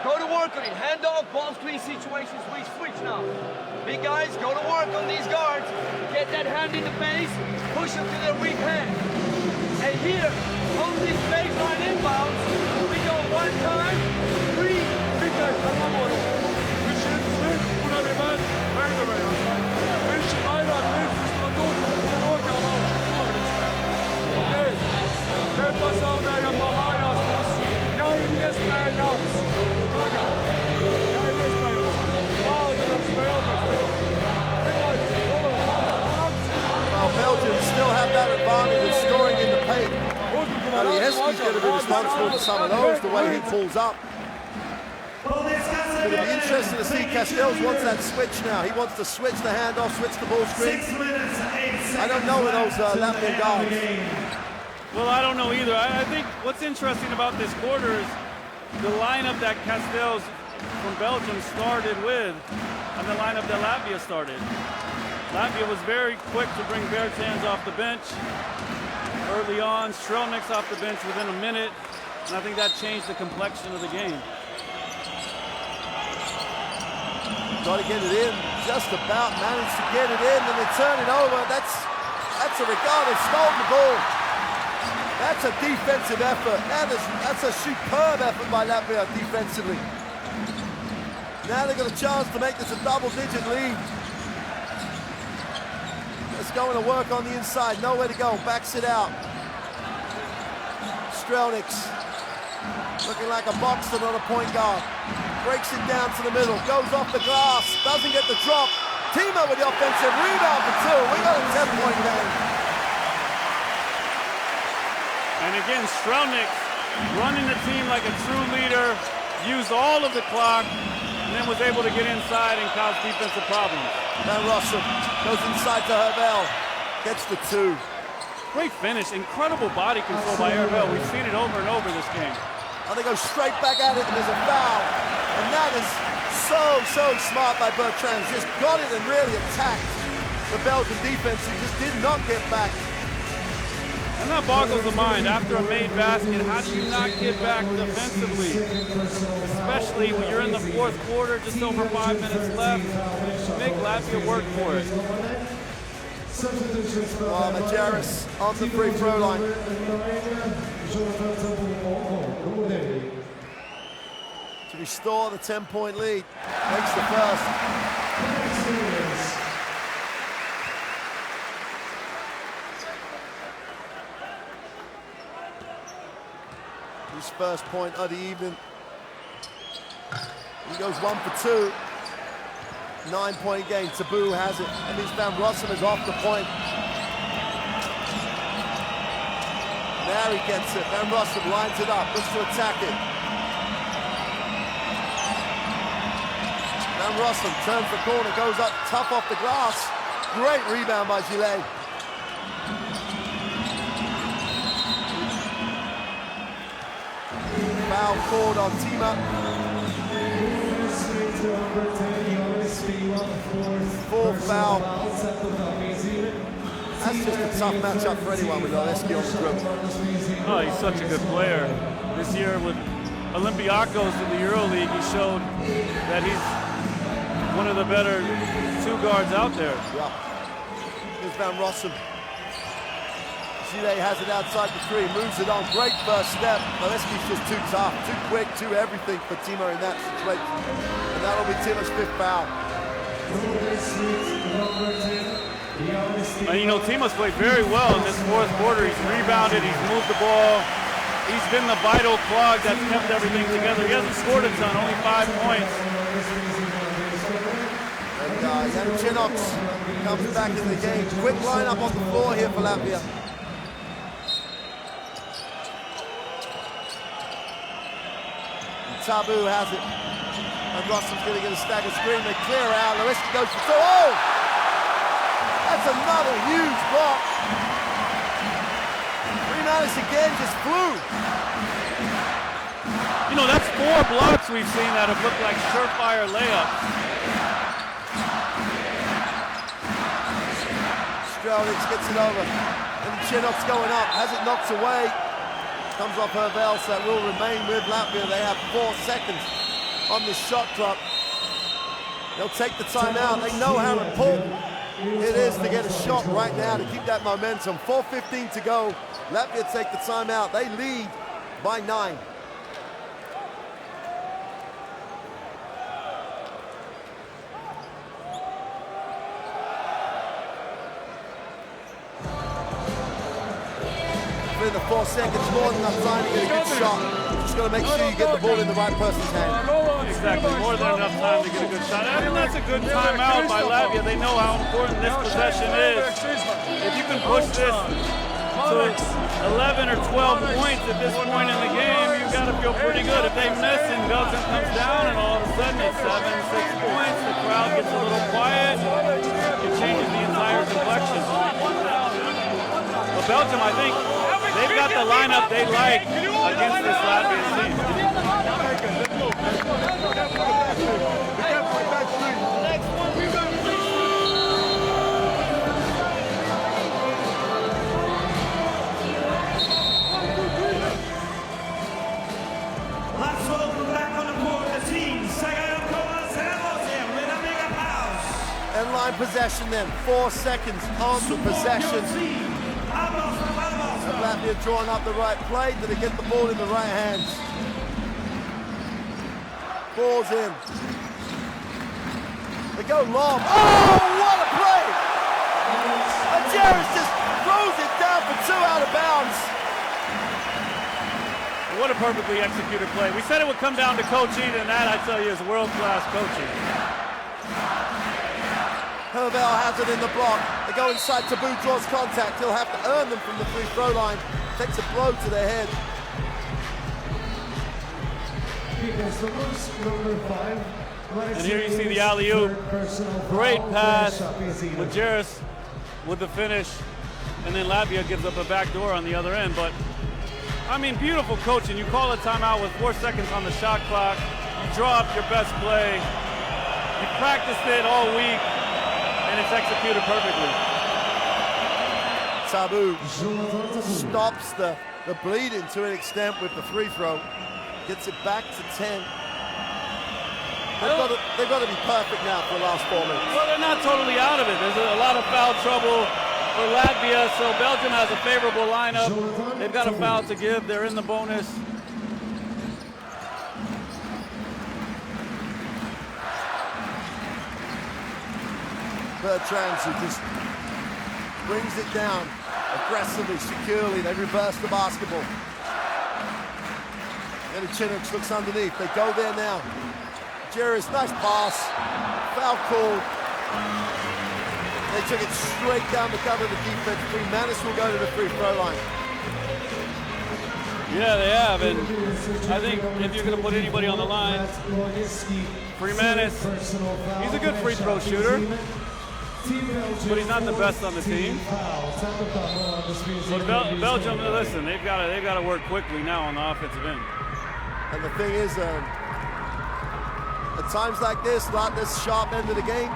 D: Go to work on it. Hand off, ball screen situations. We switch now. Big guys, go to work on these guards. Get that hand in the face. Push them to their weak hand. And here, hold this baseline inbounds. We go 1 time, 3. Big guys, come on, boy. We should switch. Una vez, venga, venga. We should find out this is the door. Okay. Get us out there behind us. Now you just stand out.
C: Belgium still have that advantage of scoring in the paint. Alieski's going to be responsible for some of those, the way he pulls up. It'll be interesting to see. Castells wants that switch now. He wants to switch the handoff, switch the ball screen.
E: 6 minutes, 8 seconds.
C: I don't know where those Latvian guards.
B: Well, I don't know either. I think what's interesting about this quarter is the lineup that Castells from Belgium started with and the lineup that Latvia started. Latvia was very quick to bring Bertans off the bench early on. Strelnik's off the bench within a minute, and I think that changed the complexion of the game.
C: Got to get it in, just about managed to get it in, and they turn it over. That's a regard. They've stolen the ball. That's a defensive effort. That's a superb effort by Latvia defensively. Now they've got a chance to make this a double-digit lead. It's going to work on the inside. Nowhere to go. Backs it out. Strelnik's looking like a boxer, not a point guard. Breaks it down to the middle. Goes off the glass. Doesn't get the drop. Tima with the offensive rebound for 2. We got a 10-point game.
B: And again, Strelnik running the team like a true leader. Used all of the clock. And then was able to get inside and cause defensive problems.
C: Van Rossum goes inside to Hervel. Gets the 2.
B: Great finish. Incredible body control by Hervel. We've seen it over and over this game.
C: And they go straight back at it, and there's a foul. And that is so smart by Bertrand. Just got it and really attacked the Belgian defense, who just did not get back.
B: And that boggles the mind. After a made basket, how do you not get back defensively? Especially when you're in the fourth quarter, just over 5 minutes left. Make Latvia work for it.
C: Majerus on the free throw line. To restore the 10-point lead. Makes the first. His first point of the evening. He goes 1 for 2. 9-point game. Taboo has it. And means Van Rossum is off the point. Now he gets it. Van Rossum lines it up, looks to attack it. Van Rossum turns the corner, goes up tough off the glass. Great rebound by Gillet. Foul called on Tima. Fourth foul. That's just a tough matchup for anyone with Oleski on the group.
B: Oh, he's such a good player. This year with Olympiacos in the EuroLeague, he showed that he's one of the better two guards out there.
C: Yeah. Here's Van Rossum. Gillet has it outside the three, moves it on. Great first step. Oleski's just too tough, too quick, too everything for Timo in that situation. And that'll be Timo's 5th foul.
B: And you know, Timo's played very well in this fourth quarter. He's rebounded, he's moved the ball. He's been the vital clog that's kept everything together. He hasn't scored a ton, only 5 points.
C: And Jančinoks comes back in the game. Quick lineup on the floor here for Latvia. And Tabu has it. And Rossum's going to get a stagger screen. They clear out. Lewinsky goes for 2. Oh! That's another huge block. Freemanus again just flew.
B: You know, that's 4 blocks we've seen that have looked like surefire layups.
C: Strelnick gets it over. And Chinok's going up. Has it knocked away. Comes off Hervel, so it will remain with Latvia. They have 4 seconds on the shot clock. They'll take the timeout. They know how important it is to get a shot right now to keep that momentum. 4:15 to go. Latvia take the timeout. They lead by 9. In the 4 seconds, more than enough time to get a good shot. Just got to make sure you get the ball in the right person's hand.
B: Exactly, more than enough time to get a good shot. I think that's a good timeout by Latvia. They know how important this possession is. If you can push this to 11 or 12 points at this point in the game, you've got to feel pretty good. If they miss and Belgium comes down and all of a sudden it's 7, 6 points, the crowd gets a little quiet, it changes the entire complexion. But Belgium, I think, they've got the lineup they like against this Latvian team.
E: Let's welcome back on the court the team.
C: End line possession then. 4 seconds on the possession. Latvia drawing up the right play. Did they get the ball in the right hands? Ball's in. They go long. Oh, what a play! And Jarris just throws it down for 2 out of bounds.
B: What a perfectly executed play. We said it would come down to coaching, and that, I tell you, is world-class coaching.
C: Hervel has it in the block. They go inside. Taboo draws contact. He'll have to earn them from the free throw line. Takes a blow to the head.
B: And here you see the alley-oop. Great pass. Majerus with the finish. And then Latvia gives up a backdoor on the other end. But I mean, beautiful coaching. You call a timeout with 4 seconds on the shot clock. You draw up your best play. You practiced it all week, and it's executed perfectly.
C: Tabu stops the bleeding to an extent with the free throw. Gets it back to 10. They've got to be perfect now for the last 4 minutes.
B: Well, they're not totally out of it. There's a lot of foul trouble for Latvia, so Belgium has a favorable lineup. They've got a foul to give. They're in the bonus.
C: Bertrand, who just brings it down aggressively, securely. They reverse the basketball. And Chinook looks underneath. They go there now. Jerry's nice pass. Foul call. They took it straight down the cover of the defense. Manis will go to the free throw line.
B: Yeah, they have, and I think if you're going to put anybody on the line, Manis, he's a good free throw shooter, but he's not the best on the team. But Belgium, listen, they've got to work quickly now on the offensive end.
C: And the thing is, at times like this sharp end of the game,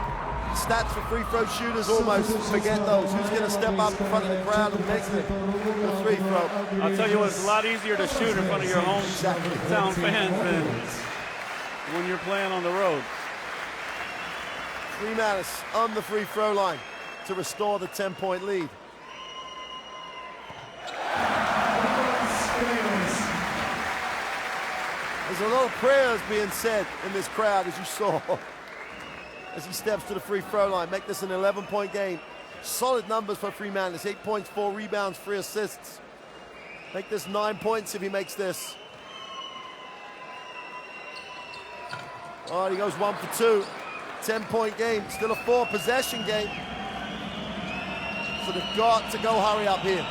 C: stats for free throw shooters almost forget those. Who's going to step up in front of the crowd and make the free throw?
B: I'll tell you what, it's a lot easier to shoot in front of your hometown fans than when you're playing on the road.
C: Manis on the free throw line to restore the 10-point lead. There's a lot of prayers being said in this crowd, as you saw, as he steps to the free throw line. Make this an 11-point game. Solid numbers for Manis. 8 points, 4 rebounds, 3 assists. Make this 9 points if he makes this. Oh, he goes 1 for 2. 10-point game, still a 4-possession game. So they've got to go hurry up here.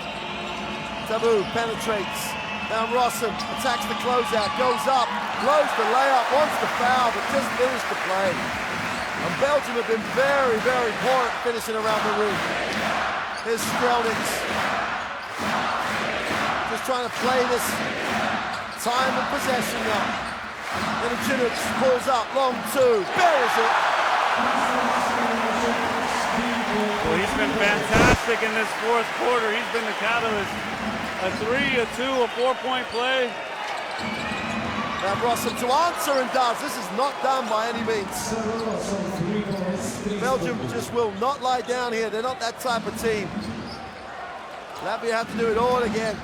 C: Tabu penetrates. Now Rossum attacks the closeout, goes up, blows the layup, wants the foul, but just finished the play. And Belgium have been very, very poor at finishing around the rim. Here's Strelnix. Just trying to play this time of possession now. Then Chinook pulls up, long 2, buries it.
B: Well, he's been fantastic in this fourth quarter. He's been the catalyst. A 3, a 2, a 4-point play.
C: Now Rossum to answer, and does. This is not done by any means. Belgium just will not lie down here. They're not that type of team. Latvia have to do it all again.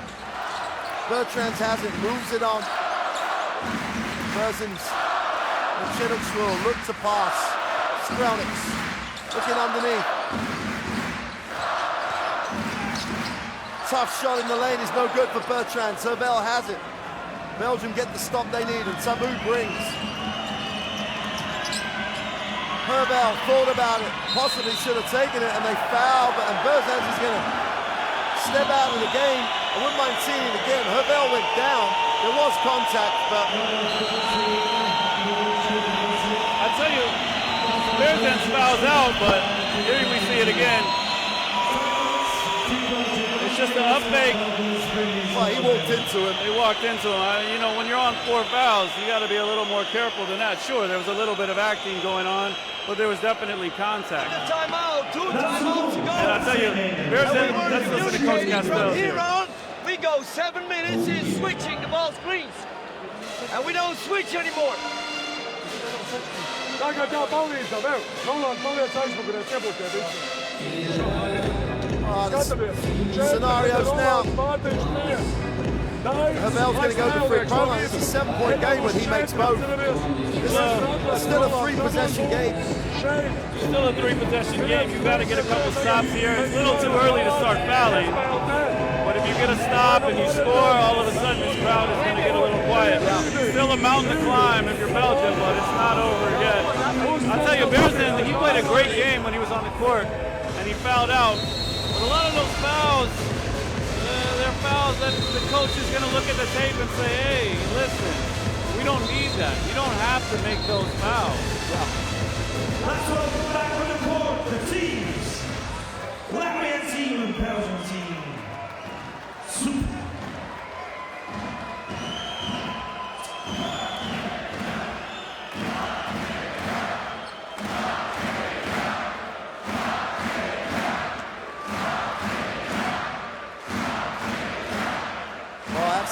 C: Bertrand has it, moves it on. Berzins and Chinook will look to pass. Strelnix looking underneath. Tough shot in the lane is no good for Bertrand. Zervel has it. Belgium get the stop they need, and Tabu brings. Hervel thought about it, possibly should have taken it, and they foul, and Berzins is going to step out of the game. I wouldn't mind seeing it again. Hervel went down. There was contact, but...
B: I tell you, Berzins fouls out, but here we see it again. It's just an up fake.
C: Well, he walked into him.
B: He walked into him. You know, when you're on 4 fouls, you got to be a little more careful than that. Sure, there was a little bit of acting going on, but there was definitely contact.
D: Timeout, 2 timeouts to go.
B: And I tell you, Berzins, let's listen to Coach Castell.
D: From here on, we go 7 minutes in switching the ball screens. And we don't switch anymore.
C: Scenarios now. Hervel's going to go to free throw line. It's a 7-point game when he makes both. This is still a 3-possession game.
B: Still a 3-possession game. You've got to get a couple stops here. It's a little too early to start fouling. But if you get a stop and you score, all of a sudden this crowd is going to get a little quiet. Still a mountain to climb if you're Belgium, but it's not over yet. I'll tell you, Berzins, he played a great game when he was on the court, and he fouled out. But a lot of those fouls, they're fouls that the coach is going to look at the tape and say, hey, listen, we don't need that. You don't have to make those fouls.
E: Let's welcome back from the court the teams. Latvian team and Belgian team. Super.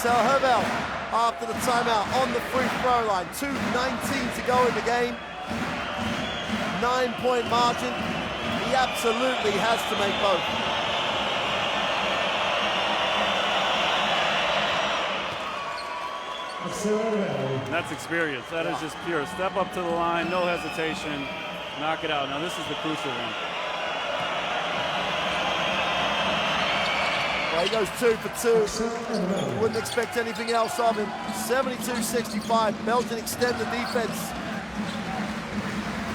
C: So Hervel, after the timeout, on the free throw line. 2:19 to go in the game. 9-point margin. He absolutely has to make both.
B: And that's experience. That is just pure. Step up to the line, no hesitation, knock it out. Now this is the crucial one.
C: Well, he goes 2 for 2. You wouldn't expect anything else of him. 72-65. Belgium extend the defense.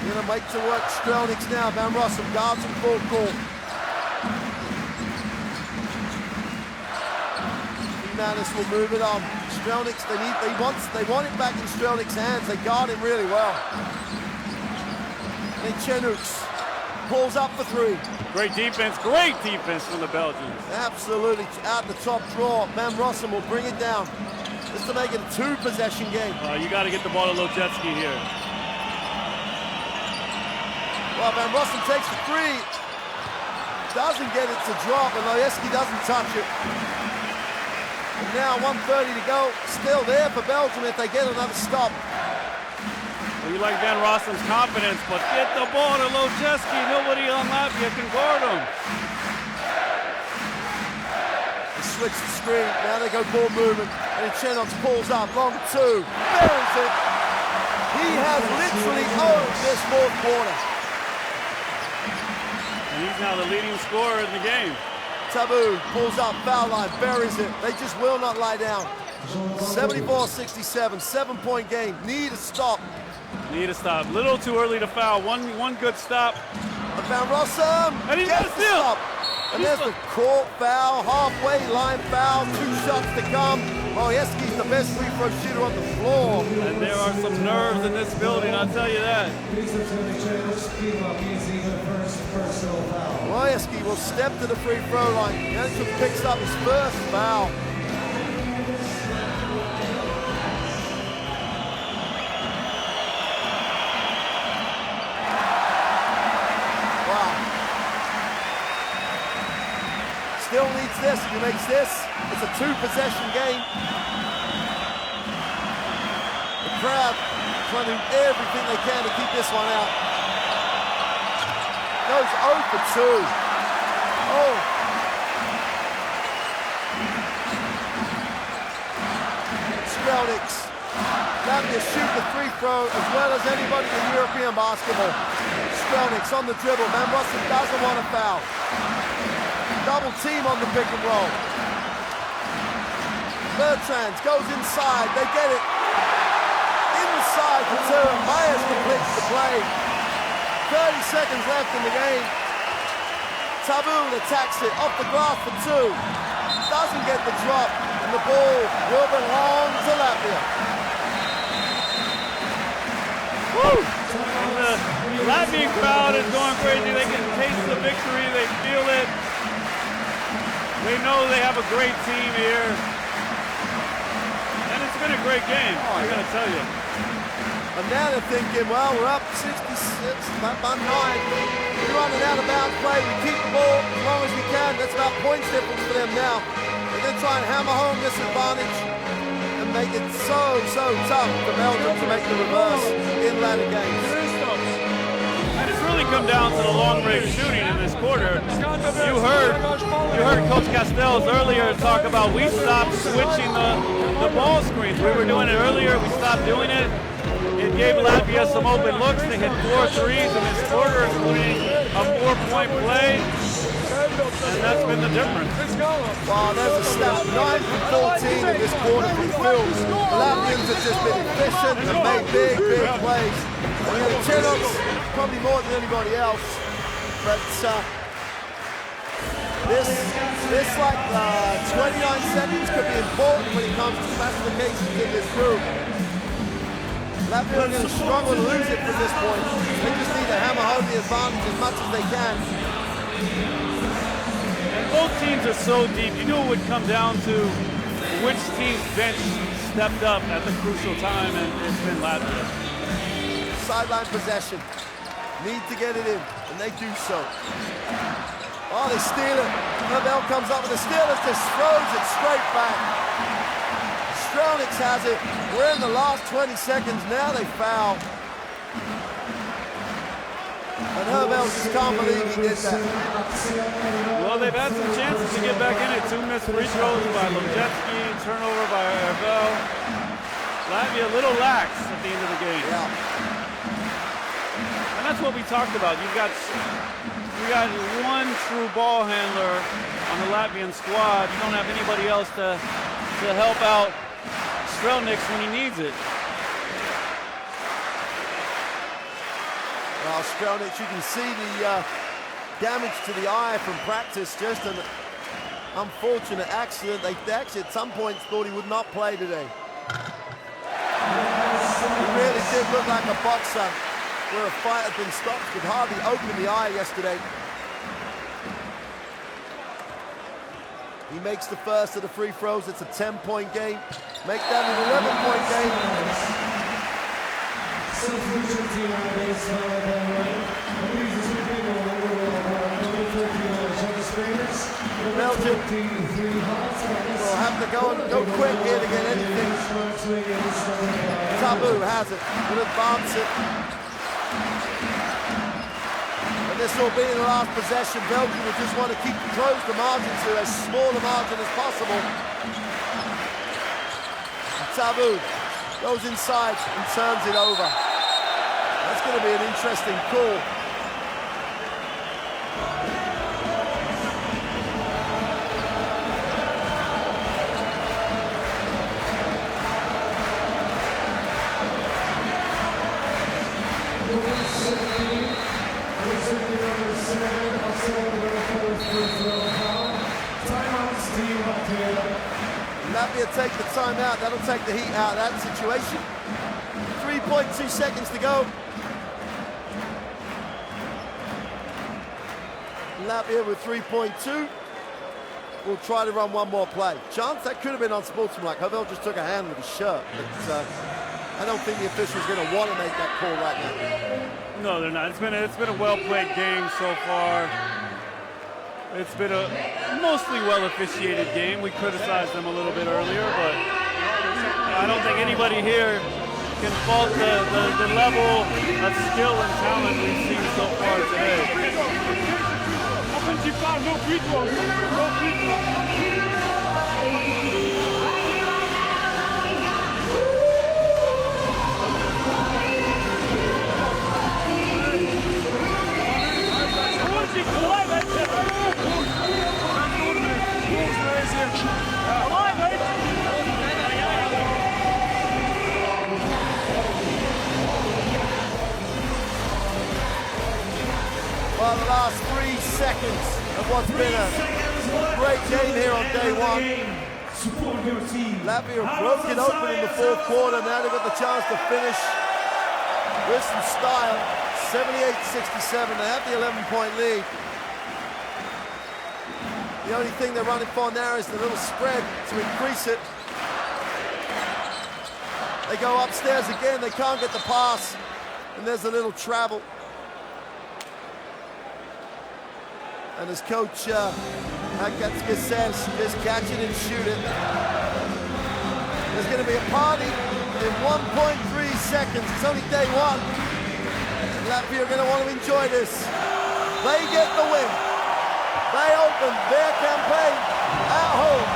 C: Gonna make to work Strelnieks now. Van Rossum guards in full court. Manis will move it on. Strelnieks, they want it back in Strelnieks' hands. They guard him really well. And Chenooks pulls up for 3.
B: Great defense from the Belgians.
C: Absolutely, out the top draw. Van Rossum will bring it down. Just to make it a 2-possession game.
B: You got to get the ball to Lojecki here.
C: Well, Van Rossum takes the 3. Doesn't get it to drop, and Lojecki doesn't touch it. And now 1:30 to go. Still there for Belgium if they get another stop.
B: Well, you like Van Rossum's confidence, but get the ball to Lojecki. Nobody on Latvia can guard him.
C: They switch the screen. Now they go ball movement. And Chenooks pulls up. Long 2. Buries it. He has literally owned this fourth quarter.
B: And he's now the leading scorer in the game.
C: Tabu pulls up, foul line, buries it. They just will not lie down. 74-67, 7-point game. Need a stop.
B: Need a stop. Little too early to foul. One good stop.
C: Van Rossum.
B: And he's got a steal.
C: And there's the court foul, halfway line foul, 2 shots to come. Lojecki's the best free throw shooter on the floor.
B: And there are some nerves in this building, I'll tell you that.
C: Lojecki will step to the free throw line. Jansen picks up his first foul. Still needs this. If he makes this, it's a 2-possession game. The crowd trying to do everything they can to keep this one out. Goes 0 for 2. Oh. Strelnieks. Latvia shoot the free throw as well as anybody in European basketball. Strelnieks on the dribble. Van Rossum doesn't want to foul. Double team on the pick and roll. Bertrands goes inside. They get it. Inside for 2. Myers completes the play. 30 seconds left in the game. Taboon attacks it off the glass for 2. Doesn't get the drop. And the ball will belong to Latvia.
B: Woo! And the Latvian crowd is going crazy. They can taste the victory. They feel it. They know they have a great team here. And it's been a great game, I gotta tell you.
C: And now they're thinking, well, we're up 66, up by 9. We're running out of bounds play. We keep the ball as long as we can. That's about points difference for them now. They're going to try and hammer home this advantage and make it so tough for Belgium to make the reverse in latter games.
B: And it's really come down to the long-range shooting in this quarter. You heard Coach Castells earlier talk about we stopped switching the ball screens. We were doing it earlier. We stopped doing it. It gave Latvia some open looks. They hit 4 threes in this quarter, including a 4-point play. And that's been the difference.
C: Wow, there's a stat. 9 for 14 in this quarter from Phil. The Latvians have just been efficient and made big plays. And the Chenooks, probably more than anybody else. But this like 29 seconds could be important when it comes to classifications in this group. Latvia are going to struggle to lose it from this point. They just need to hammer home the advantage as much as they can.
B: And both teams are so deep. You knew it would come down to which team's bench stepped up at the crucial time, and it's been Latvia.
C: Sideline possession. Need to get it in, and they do so. Oh, they steal it. Nobel comes up with a steal. It just throws it straight back. Strelnick has it. We're in the last 20 seconds now. They foul. And Hervel just can't believe he did that.
B: Well, they've had some chances to get back in it. 2 missed free throws by Lojetsky, turnover by Hervel. Latvia a little lax at the end of the game.
C: Yeah.
B: And that's what we talked about. We got one true ball handler on the Latvian squad. You don't have anybody else to help out Strelnick when he needs it.
C: Well, Strelnick, you can see the damage to the eye from practice. Just an unfortunate accident. They actually at some points thought he would not play today. He really did look like a boxer where a fight had been stopped. Could hardly open the eye yesterday. He makes the first of the free throws. It's a 10-point game. Make that an 11-point game. Belgium will have to go quick here to get anything. Tabu has it, will advance it. And this will be in the last possession. Belgium will just want to close the margin to as small a margin as possible. And Tabu goes inside and turns it over. That's going to be an interesting call. Latvia take the timeout. That'll take the heat out of that situation. 3.2 seconds to go. Latvia with 3.2. We'll try to run one more play. Chance, that could have been unsportsmanlike. Hervel just took a hand with his shirt. But I don't think the official's going to want to make that call right now.
B: No, they're not. It's been a well-played game so far. It's been a mostly well-officiated game. We criticized them a little bit earlier, but I don't think anybody here can fault the level of skill and talent we've seen so far today. Offensive foul, no free throw. No free throw.
C: Well, the last 3 seconds of what's been a great game here on day one. Latvia broke it open in the fourth quarter. Now they've got the chance to finish with some style. 78-67. They have the 11-point lead. The only thing they're running for now is the little spread to increase it. They go upstairs again. They can't get the pass. And there's a little travel. And as Coach Hakatska says, just catch it and shoot it. There's going to be a party in 1.3 seconds. It's only day one. Latvia are going to want to enjoy this. They get the win. They open their campaign at home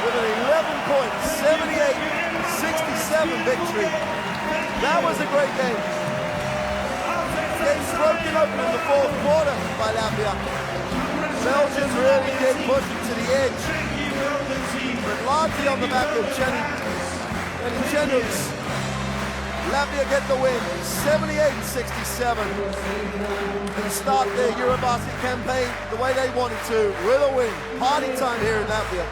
C: with an 11-point, 78-67 victory. That was a great game. Game's broken open in the fourth quarter by Latvia. Belgium really did push it to the edge, but largely on the back of Jenny Chenuks. Latvia get the win, 78-67, and start their Eurobasket campaign the way they wanted to, with a win. Party time here in Latvia.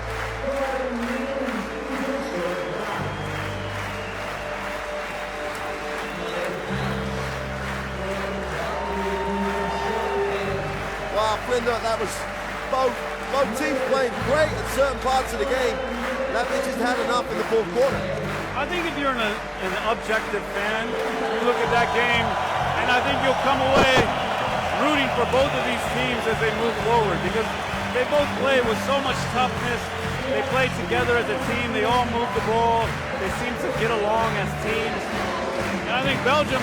C: Wow, Flinder, that was both teams playing great at certain parts of the game. Latvia just had enough in the fourth quarter.
B: I think if you're an objective fan, you look at that game, and I think you'll come away rooting for both of these teams as they move forward, because they both play with so much toughness. They play together as a team. They all move the ball. They seem to get along as teams. And I think Belgium,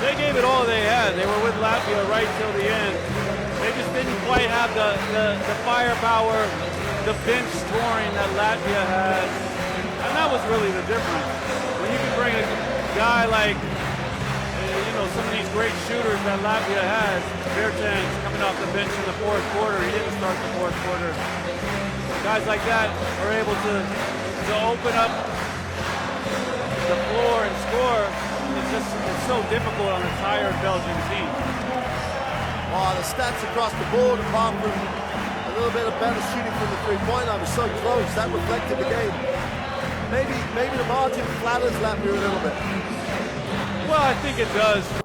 B: they gave it all they had. They were with Latvia right till the end. They just didn't quite have the firepower, the bench scoring that Latvia had. And that was really the difference. When you can bring a guy like, some of these great shooters that Latvia has, Bertans coming off the bench in the fourth quarter. He didn't start the fourth quarter. Guys like that are able to open up the floor and score. It's so difficult on a tired Belgian team.
C: Oh, the stats across the board, apart from a little bit of better shooting from the three-point line, was so close. That reflected the game. Maybe the margin flatters Latvia a little bit.
B: Well, I think it does.